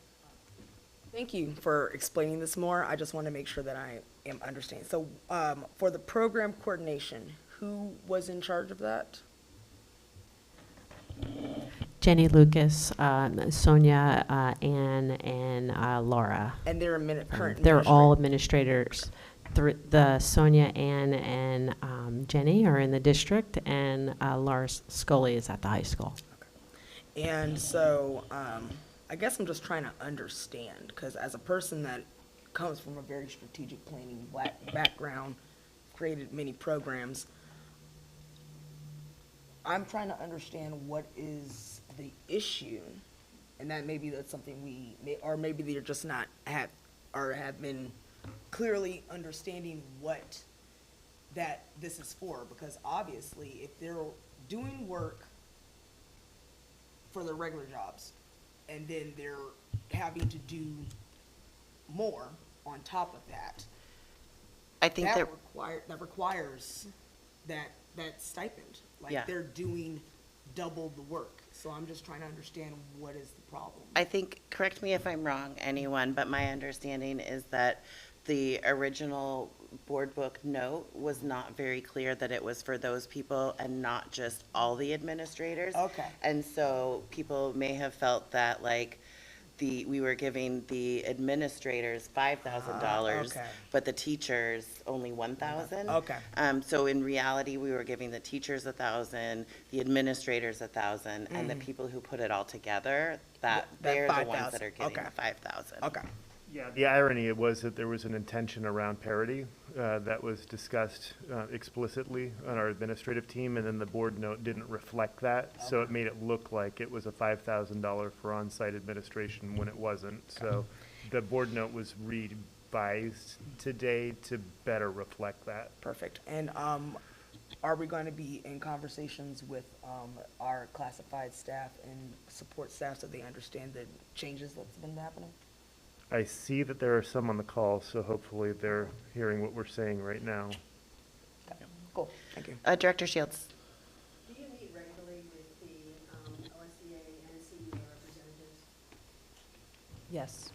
Thank you for explaining this more. I just want to make sure that I am understanding. So for the program coordination, who was in charge of that? Jenny, Lucas, Sonia, Ann, and Laura. And they're current They're all administrators. The Sonia, Ann, and Jenny are in the district, and Laura Scully is at the high school. Okay. And so I guess I'm just trying to understand, because as a person that comes from a very strategic planning background, created many programs, I'm trying to understand what is the issue, and that maybe that's something we may, or maybe they're just not have been clearly understanding what that this is for, because obviously if they're doing work for their regular jobs and then they're having to do more on top of that, I think that requires that stipend. Like, Yeah. they're doing double the work. So I'm just trying to understand what is the problem. I think, correct me if I'm wrong, anyone, but my understanding is that the original board book note was not very clear that it was for those people and not just all the administrators. Okay. And so people may have felt that, like, we were giving the administrators $5,000, okay. but the teachers only $1,000. Okay. So in reality, we were giving the teachers $1,000, the administrators $1,000, and the people who put it all together, they're the ones that are getting the $5,000. Okay. Yeah, the irony was that there was an intention around parity that was discussed explicitly on our administrative team, and then the board note didn't reflect that. So it made it look like it was a $5,000 for on-site administration when it wasn't. So the board note was revised today to better reflect that. Perfect. And are we going to be in conversations with our classified staff and support staff so they understand the changes that's been happening? I see that there are some on the call, so hopefully they're hearing what we're saying right now. Cool, thank you. Director Shields. Do you meet regularly with the OSCA and CEA representatives? Yes.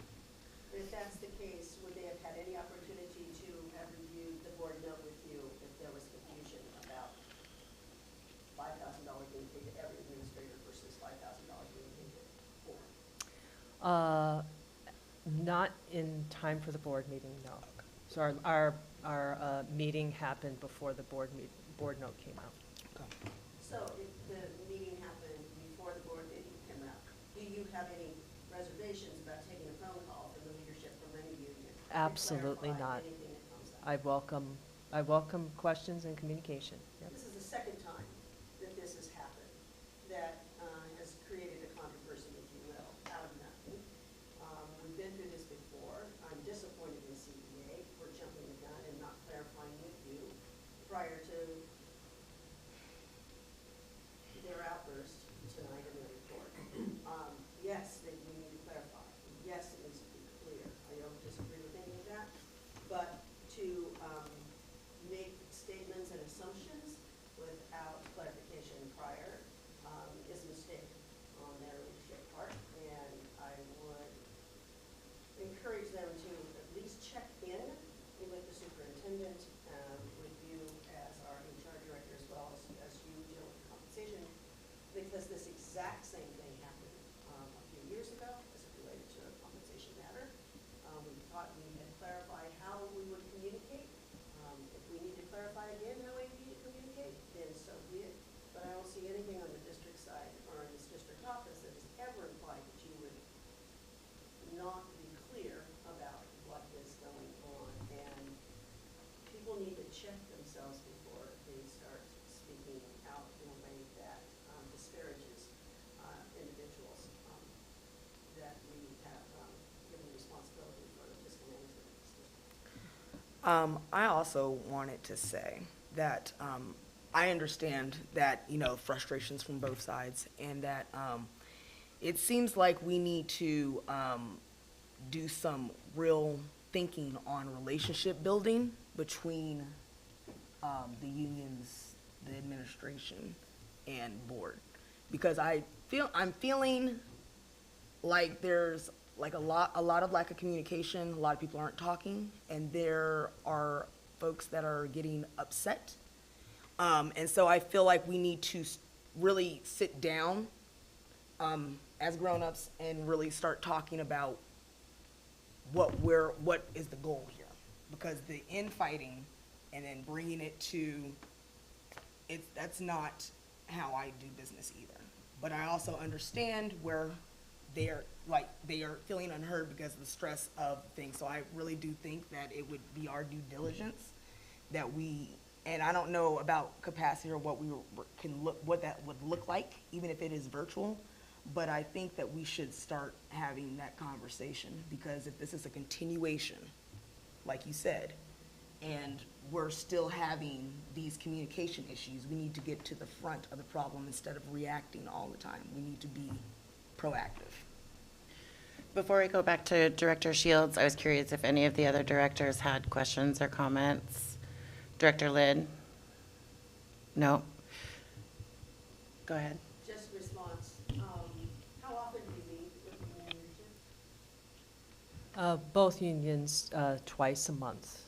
If that's the case, would they have had any opportunity to have reviewed the board note with you if there was confusion about $5,000 being paid to every administrator versus $5,000 being paid to 4? Not in time for the board meeting, no. So our meeting happened before the board note came out. So if the meeting happened before the board meeting came out, do you have any reservations about taking a phone call from the leadership from any union? to Absolutely clarify not. anything that comes up? I welcome questions and communication. Yep. This is the second time that this has happened, that has created a controversy, if you will, out of nothing. We've been through this before. I'm disappointed in CEA for jumping the gun and not clarifying with you prior to their outburst tonight in their report. Yes, that we need to clarify. Yes, it needs to be clear. I don't disagree with any of that. But to make statements and assumptions without clarification prior is I also wanted to say that I understand that, frustrations from both sides, and that it seems like we need to do some real thinking on relationship building between the unions, the administration, and board. Because I'm feeling like there's like a lot of lack of communication. A lot of people aren't talking, and there are folks that are getting upset. And so I feel like we need to really sit down as grown-ups and really start talking about what is the goal here. Because the infighting and then bringing it to that's not how I do business either. But I also understand where they are feeling unheard because of the stress of things. So I really do think that it would be our due diligence that and I don't know about capacity or what that would look like, even if it is virtual. But I think that we should start having that conversation, because if this is a continuation, like you said, and we're still having these communication issues, we need to get to the front of the problem instead of reacting all the time. We need to be proactive. Before we go back to Director Shields, I was curious if any of the other directors had questions or comments. Director Lynn? No? Go ahead. Just response. How often do you meet with the union? Both unions twice a month.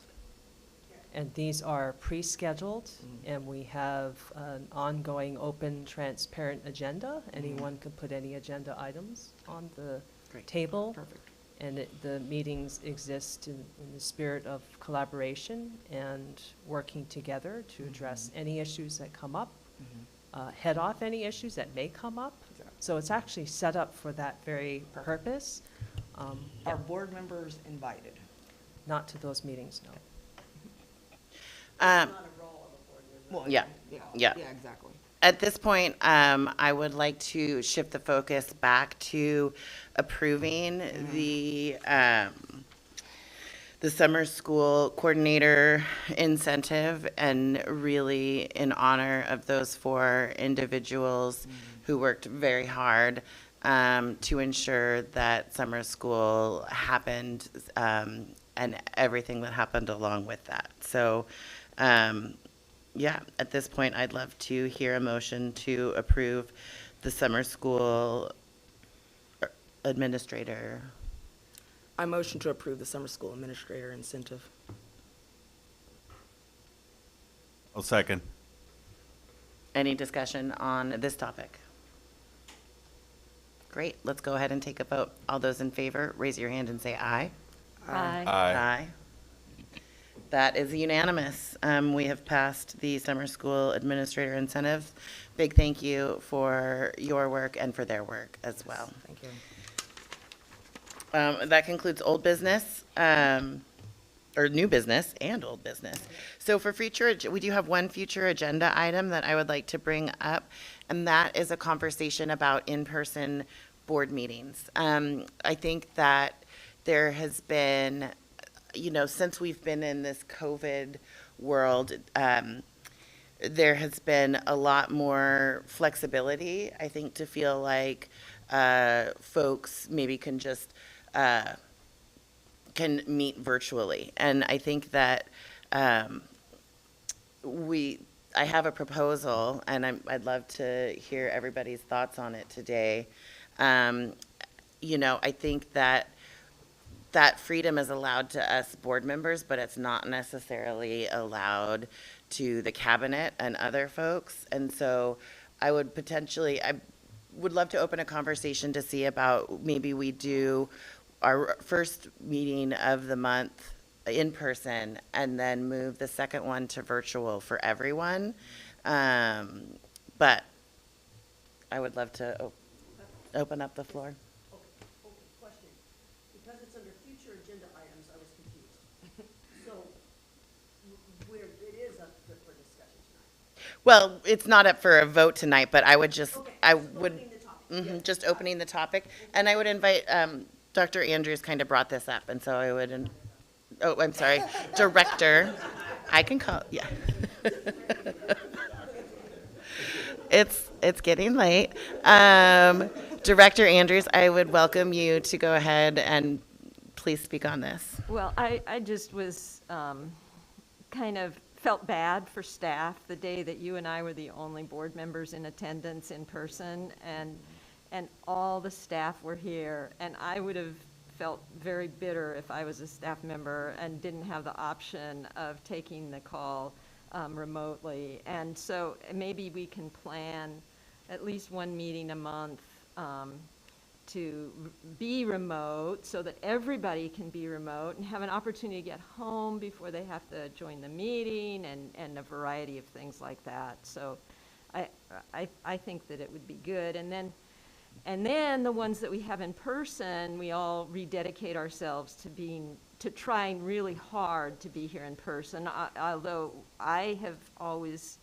And these are pre-scheduled, and we have an ongoing, open, transparent agenda. Anyone can put any agenda items on the table. Perfect. And the meetings exist in the spirit of collaboration and working together to address any issues that come up, head off any issues that may come up. Exactly. So it's actually set up for that very purpose. Are board members invited? Not to those meetings, no. Not a role of a board member. Well, Yeah. Yeah, exactly. At this point, I would like to shift the focus back to approving the summer school coordinator incentive, and really in honor of those 4 individuals who worked very hard to ensure that summer school happened, and everything that happened along with that. So, yeah, at this point, I'd love to hear a motion to approve the summer school administrator. I motion to approve the summer school administrator incentive. I'll second. Any discussion on this topic? Great, let's go ahead and take a vote. All those in favor, raise your hand and say aye. Aye. Aye. That is unanimous. We have passed the summer school administrator incentive. Big thank you for your work and for their work as well. Thank you. That concludes old business, or new business and old business. So for future, we do have one future agenda item that I would like to bring up, and that is a conversation about in-person board meetings. I think that there has been, since we've been in this COVID world, there has been a lot more flexibility, I think, to feel like folks maybe can just can meet virtually. And I think that I have a proposal, and I'd love to hear everybody's thoughts on it today. I think that freedom is allowed to us board members, but it's not necessarily allowed to the cabinet and other folks. And so I would love to open a conversation to see about maybe we do our first meeting of the month in person and then move the second one to virtual for everyone. But I would love to open up the floor. Okay, question. Because it's under future agenda items, I was confused. So, it is up for discussion tonight? Well, it's not up for a vote tonight, but I would just, Okay, I just would, opening the topic. just opening the topic. And I would invite, Dr. Andrews kind of brought this up, and so I would oh, I'm sorry, Director, I can call, yeah. It's getting late. Director Andrews, I would welcome you to go ahead and please speak on this. Well, I just was kind of felt bad for staff the day that you and I were the only board members in attendance in person, and all the staff were here, and I would have felt very bitter if I was a staff member and didn't have the option of taking the call remotely. And so maybe we can plan at least one meeting a month to be remote so that everybody can be remote and have an opportunity to get home before they have to join the meeting and a variety of things like that. So I think that it would be good. And then the ones that we have in person, we all rededicate ourselves to trying really hard to be here in person. Although I have always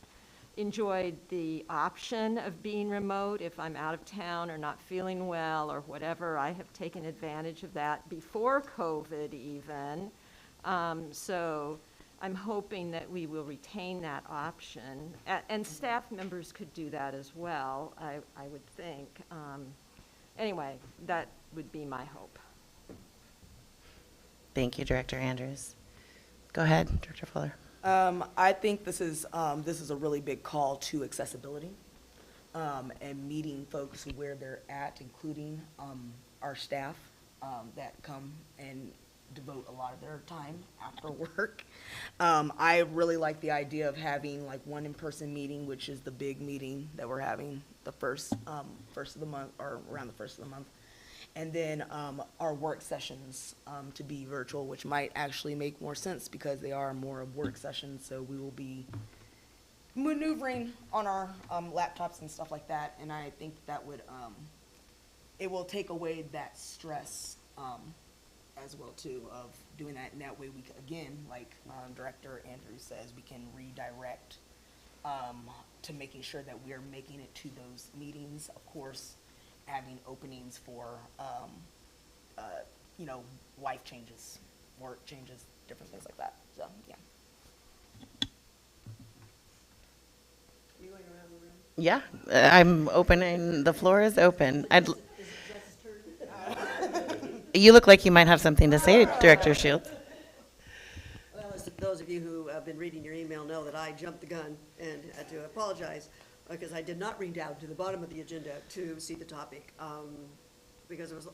enjoyed the option of being remote if I'm out of town or not feeling well or whatever. I have taken advantage of that before COVID even. So I'm hoping that we will retain that option. And staff members could do that as well, I would think. Anyway, that would be my hope. Thank you, Director Andrews. Go ahead, Director Fuller. I think this is a really big call to accessibility, and meeting folks where they're at, including our staff that come and devote a lot of their time after work. I really like the idea of having like one in-person meeting, which is the big meeting that we're having the first of the month, or around the first of the month. And then our work sessions to be virtual, which might actually make more sense because they are more of work sessions. So we will be maneuvering on our laptops and stuff like that. And I think that would, it will take away that stress as well too of doing that. And that way we can, again, like Director Andrews says, we can redirect to making sure that we're making it to those meetings. Of course, having openings for, life changes, work changes, different things like that. So, yeah. Are you going around the room? Yeah, I'm opening, the floor is open. You look like you might have something to say, Director Shields. Well, as those of you who have been reading your email know that I jumped the gun and had to apologize because I did not read down to the bottom of the agenda to see the topic. Because it was,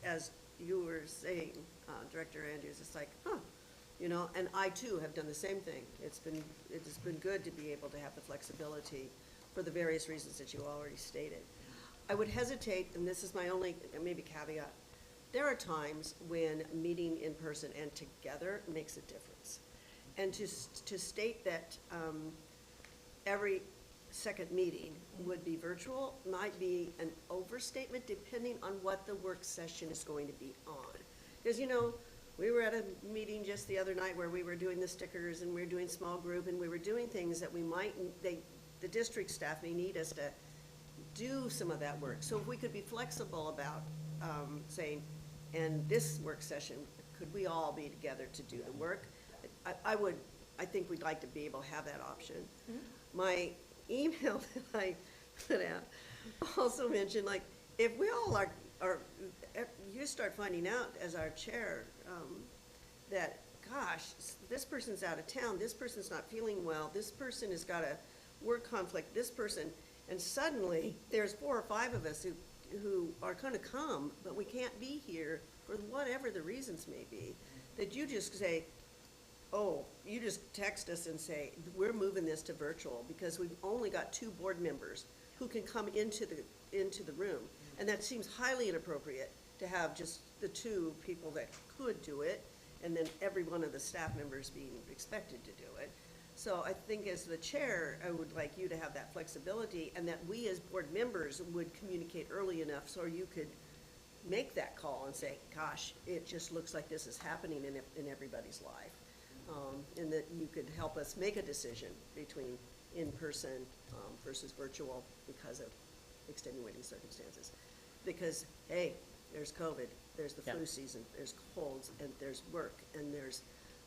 as you were saying, Director Andrews, it's like, and I too have done the same thing. It has been good to be able to have the flexibility for the various reasons that you already stated. I would hesitate, and this is my only maybe caveat, there are times when meeting in person and together makes a difference. And to state that every second meeting would be virtual might be an overstatement depending on what the work session is going to be on. Because, we were at a meeting just the other night where we were doing the stickers and we were doing small group and we were doing things that the district staff may need us to do some of that work. So if we could be flexible about saying, and this work session, could we all be together to do the work? I think we'd like to be able to have that option. Mm-hmm. My email that I put out also mentioned, like, if we all are you start finding out as our chair that, gosh, this person's out of town, this person's not feeling well, this person has got a work conflict, this person, and suddenly there's 4 or 5 of us who are going to come, but we can't be here for whatever the reasons may be, that you just say, you just text us and say, we're moving this to virtual because we've only got 2 board members who can come into the room. And that seems highly inappropriate to have just the 2 people that could do it and then every one of the staff members being expected to do it. So I think as the chair, I would like you to have that flexibility and that we as board members would communicate early enough so you could make that call and say, gosh, it just looks like this is happening in everybody's life. And that you could help us make a decision between in-person versus virtual because of extenuating circumstances. Because, hey, there's COVID, there's the flu season, there's colds, and there's work, and there's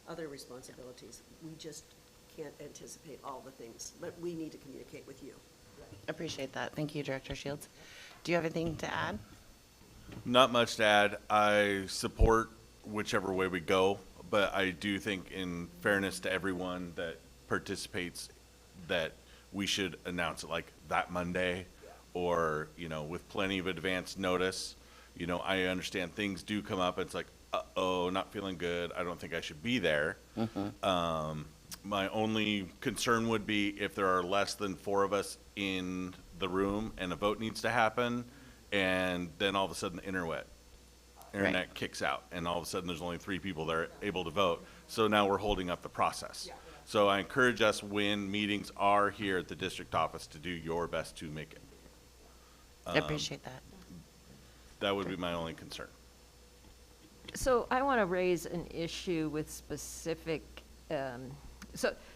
other responsibilities. We just can't anticipate all the things, but we need to communicate with you. Appreciate that. Thank you, Director Shields. Do you have anything to add? Not much to add. I support whichever way we go, but I do think, in fairness to everyone that participates, that we should announce it like that Monday, or, you know, with plenty of advance notice. You know, I understand things do come up. It's like, uh-oh, not feeling good. I don't think I should be there. My only concern would be if there are less than 4 of us in the room and a vote needs to happen, and then all of a sudden the internet kicks out, and all of a sudden there's only 3 people that are able to vote. So now we're holding up the process. So I encourage us, when meetings are here at the district office, to do your best to make it. I appreciate that. That would be my only concern. So I want to raise an issue with specific,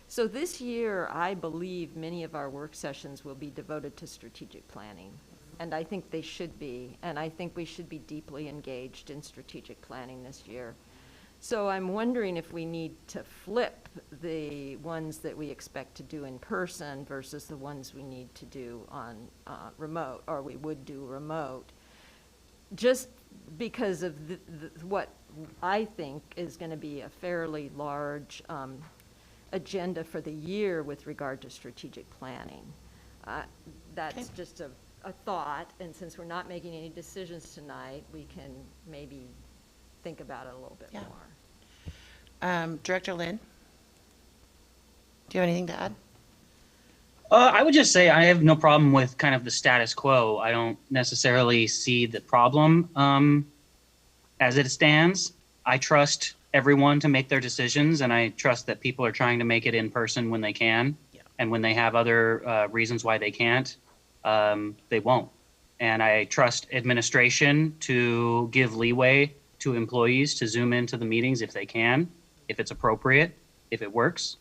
so this year, I believe many of our work sessions will be devoted to strategic planning. And I think they should be. And I think we should be deeply engaged in strategic planning this year. So I'm wondering if we need to flip the ones that we expect to do in person versus the ones we need to do on remote, or we would do remote, just because of what I think is going to be a fairly large agenda for the year with regard to strategic planning. That's just a thought, and since we're not making any decisions tonight, we can maybe think about it a little bit more. Director Lynn, do you have anything to add? I would just say I have no problem with kind of the status quo. I don't necessarily see the problem as it stands. I trust everyone to make their decisions, and I trust that people are trying to make it in person when they can. And when they have other reasons why they can't, they won't. And I trust administration to give leeway to employees to Zoom into the meetings if they can, if it's appropriate, if it works.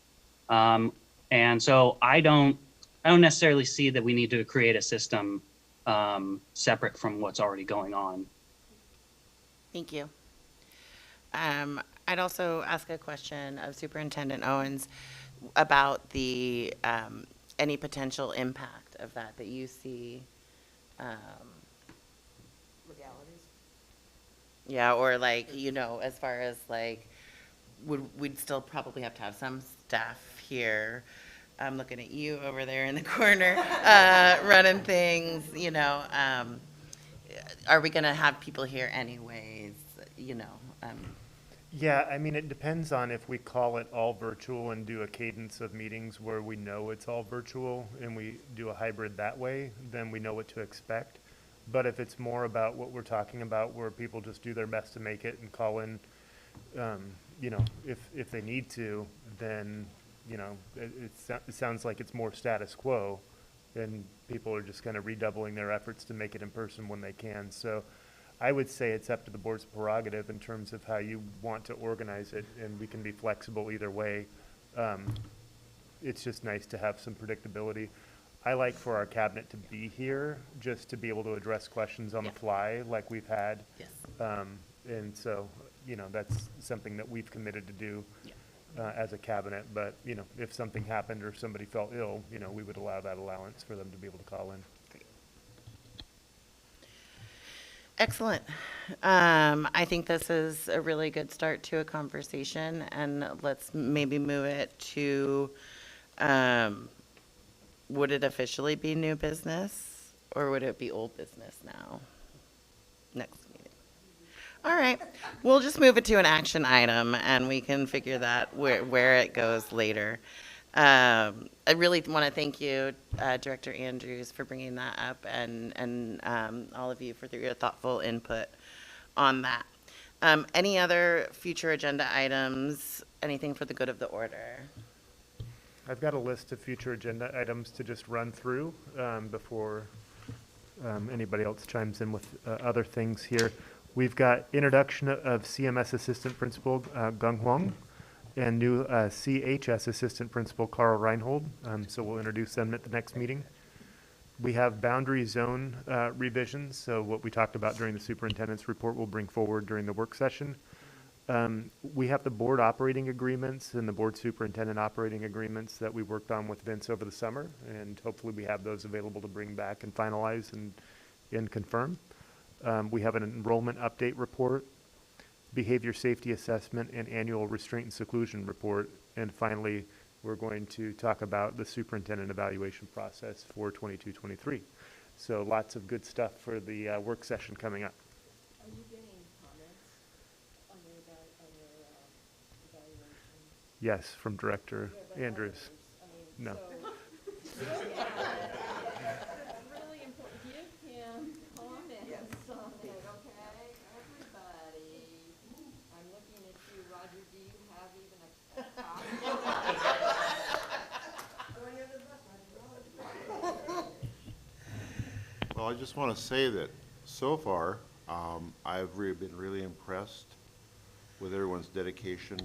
And so I don't necessarily see that we need to create a system separate from what's already going on. Thank you. I'd also ask a question of Superintendent Owens about the any potential impact of that you see. Legalities? Yeah, or like, you know, as far as like, we'd still probably have to have some staff here. I'm looking at you over there in the corner, running things, you know. Are we going to have people here anyways, you know? Yeah, I mean, it depends on if we call it all virtual and do a cadence of meetings where we know it's all virtual and we do a hybrid that way, then we know what to expect. But if it's more about what we're talking about, where people just do their best to make it and call in, you know, if they need to, then, you know, it sounds like it's more status quo, and people are just kind of redoubling their efforts to make it in person when they can. So I would say it's up to the board's prerogative in terms of how you want to organize it, and we can be flexible either way. It's just nice to have some predictability. I like for our cabinet to be here, just to be able to address questions on the fly like we've had. Yes. And so, you know, that's something that we've committed to do as a cabinet. But, you know, if something happened or somebody felt ill, you know, we would allow that allowance for them to be able to call in. Excellent. I think this is a really good start to a conversation, and let's maybe move it to, would it officially be new business, or would it be old business now? Next meeting. All right, we'll just move it to an action item, and we can figure that where it goes later. I really want to thank you, Director Andrews, for bringing that up, and all of you for your thoughtful input on that. Any other future agenda items? Anything for the good of the order? I've got a list of future agenda items to just run through before anybody else chimes in with other things here. We've got introduction of CMS Assistant Principal Gung Huang and new CHS Assistant Principal Carl Reinhold. So we'll introduce them at the next meeting. We have boundary zone revisions. So what we talked about during the superintendent's report we'll bring forward during the work session. We have the board operating agreements and the board superintendent operating agreements that we worked on with Vince over the summer, and hopefully we have those available to bring back and finalize and confirm. We have an enrollment update report, behavior safety assessment, and annual restraint and seclusion report. And finally, we're going to talk about the superintendent evaluation process for 22-23. So lots of good stuff for the work session coming up. Are you getting comments on your evaluation? Yes, from Director Andrews. No. It's really important. Give him comments on it, okay? Everybody. I'm looking at you, Roger. Do you have even a copy? Well, I just want to say that so far, I've been really impressed with everyone's dedication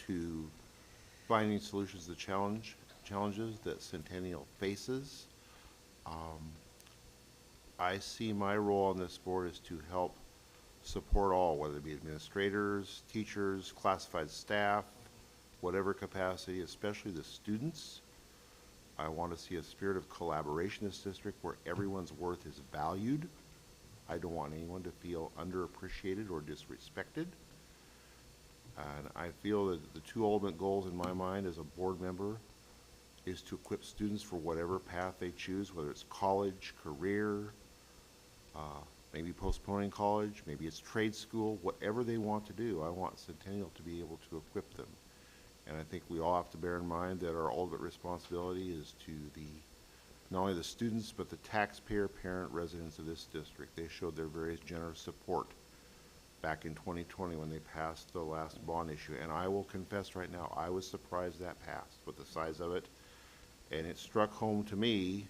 to finding solutions to challenges that Centennial faces. I see my role on this board is to help support all, whether it be administrators, teachers, classified staff, whatever capacity, especially the students. I want to see a spirit of collaboration in this district where everyone's worth is valued. I don't want anyone to feel underappreciated or disrespected. And I feel that the two ultimate goals in my mind as a board member is to equip students for whatever path they choose, whether it's college, career, maybe postponing college, maybe it's trade school, whatever they want to do. I want Centennial to be able to equip them. And I think we all have to bear in mind that our ultimate responsibility is to not only the students, but the taxpayer, parent, residents of this district. They showed their very generous support back in 2020 when they passed the last bond issue. And I will confess right now, I was surprised that passed with the size of it. And it struck home to me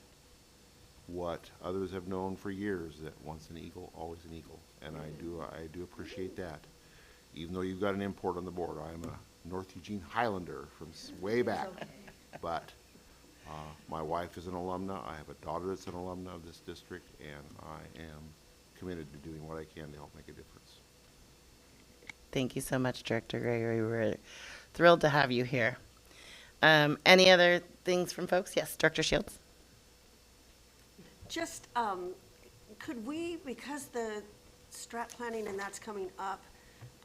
what others have known for years, that once an eagle, always an eagle. And I do appreciate that. Even though you've got an import on the board, I'm a North Eugene Highlander from way back. But my wife is an alumna. I have a daughter that's an alumna of this district, and I am committed to doing what I can to help make a difference. Thank you so much, Director Gregory. We're thrilled to have you here. Any other things from folks? Yes, Director Shields. Just, could we, because the strat planning and that's coming up,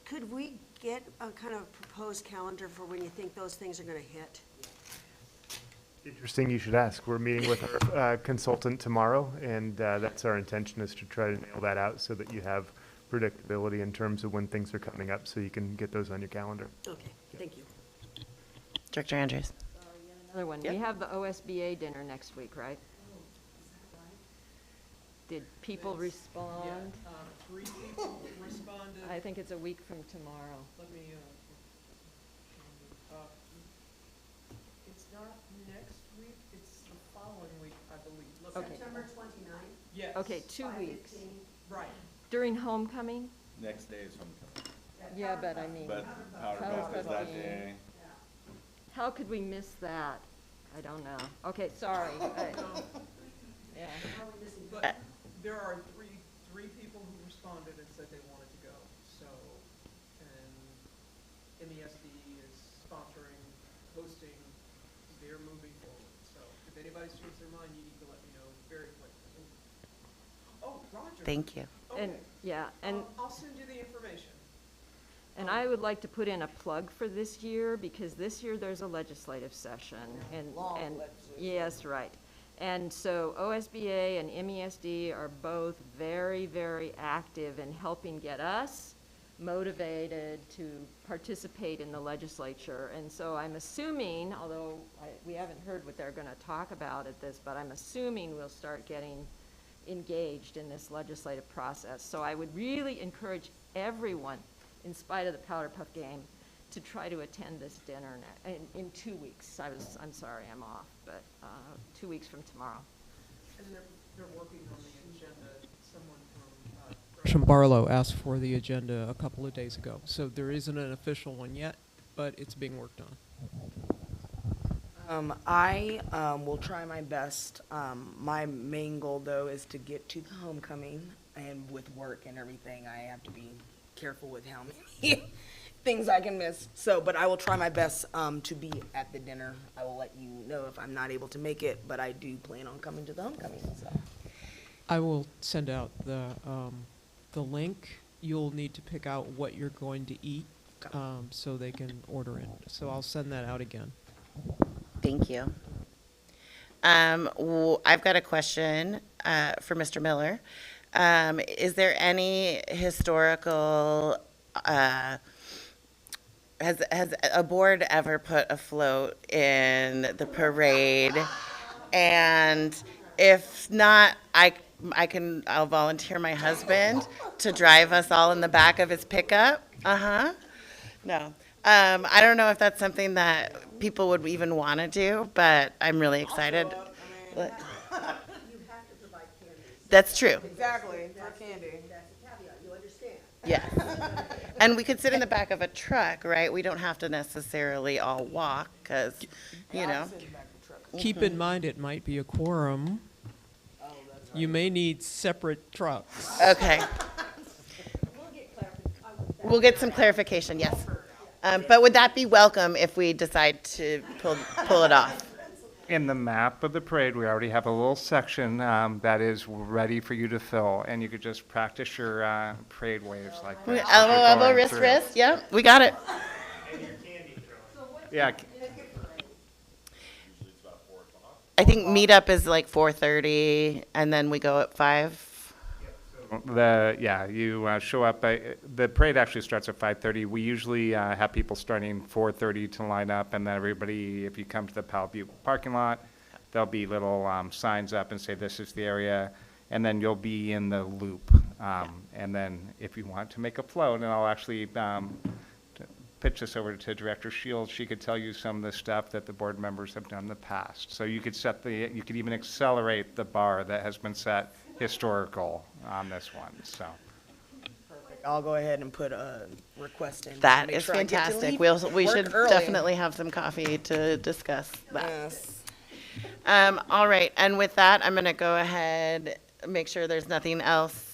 could we get a kind of proposed calendar for when you think those things are going to hit? Interesting you should ask. We're meeting with our consultant tomorrow, and that's our intention, is to try to nail that out so that you have predictability in terms of when things are coming up, so you can get those on your calendar. Okay, thank you. Director Andrews. Another one. Yep. We have the OSBA dinner next week, right? Did people respond? 3 people responded. I think it's a week from tomorrow. Let me, it's not next week, it's the following week, I believe. Okay. September 29th? Yes. Okay, 2 weeks. 5:15. Right. During homecoming? Next day is homecoming. Yeah, but I mean. But Powder Puff is that day. How could we miss that? I don't know. Okay, sorry. Yeah. But there are three people who responded and said they wanted to go, so, and MESD is sponsoring, hosting, they're moving forward, so if anybody's changed their mind, you need to let me know very quickly. Oh, Roger. Thank you. And, Okay. yeah, and. I'll send you the information. And I would like to put in a plug for this year, because this year there's a legislative session. And yes, right. And so OSBA and MESD are both very, very active in helping get us motivated to participate in the legislature. And so I'm assuming, although we haven't heard what they're going to talk about at this, but I'm assuming we'll start getting engaged in this legislative process. So I would really encourage everyone, in spite of the Powder Puff game, to try to attend this dinner in 2 weeks. I'm sorry, I'm off, but 2 weeks from tomorrow. And they're working on the agenda. Someone from Barlow asked for the agenda a couple of days ago. So there isn't an official one yet, but it's being worked on. I will try my best. My main goal, though, is to get to the homecoming, and with work and everything, I have to be careful with how many things I can miss. So, but I will try my best to be at the dinner. I will let you know if I'm not able to make it, but I do plan on coming to the homecoming. So, I will send out the link. You'll need to pick out what you're going to eat, so they can order it. So I'll send that out again. Thank you. I've got a question for Mr. Miller. Is there any historical, has a board ever put a float in the parade? And if not, I'll volunteer my husband to drive us all in the back of his pickup. No. I don't know if that's something that people would even want to do, but I'm really excited. That's true. exactly, for candy. Yes. And we could sit in the back of a truck, right? We don't have to necessarily all walk because, you know. Keep in mind, it might be a quorum. You may need separate trucks. Okay. We'll get some clarification, yes. But would that be welcome if we decide to pull it off? In the map of the parade, we already have a little section that is ready for you to fill, and you could just practice your parade waves like this. Elbow, wrist, wrist. Yep, we got it. Yeah. I think meetup is like 4:30, and then we go at 5. You show up. The parade actually starts at 5:30. We usually have people starting 4:30 to line up, and then everybody, if you come to the Powell Butte parking lot, there'll be little signs up and say this is the area, and then you'll be in the loop. And then if you want to make a float, and I'll actually pitch this over to Director Shields, she could tell you some of the stuff that the board members have done in the past. So you could you could even accelerate the bar that has been set historical on this one. So I'll go ahead and put a request in. That Make is sure I get to fantastic. leave We work should early. definitely have some coffee to discuss that. Yes. All right, and with that, I'm going to go ahead, make sure there's nothing else.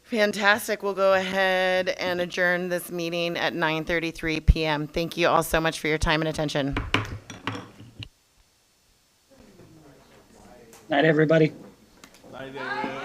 Fantastic. We'll go ahead and adjourn this meeting at 9:33 p.m. Thank you all so much for your time and attention. Night, everybody. Bye, David.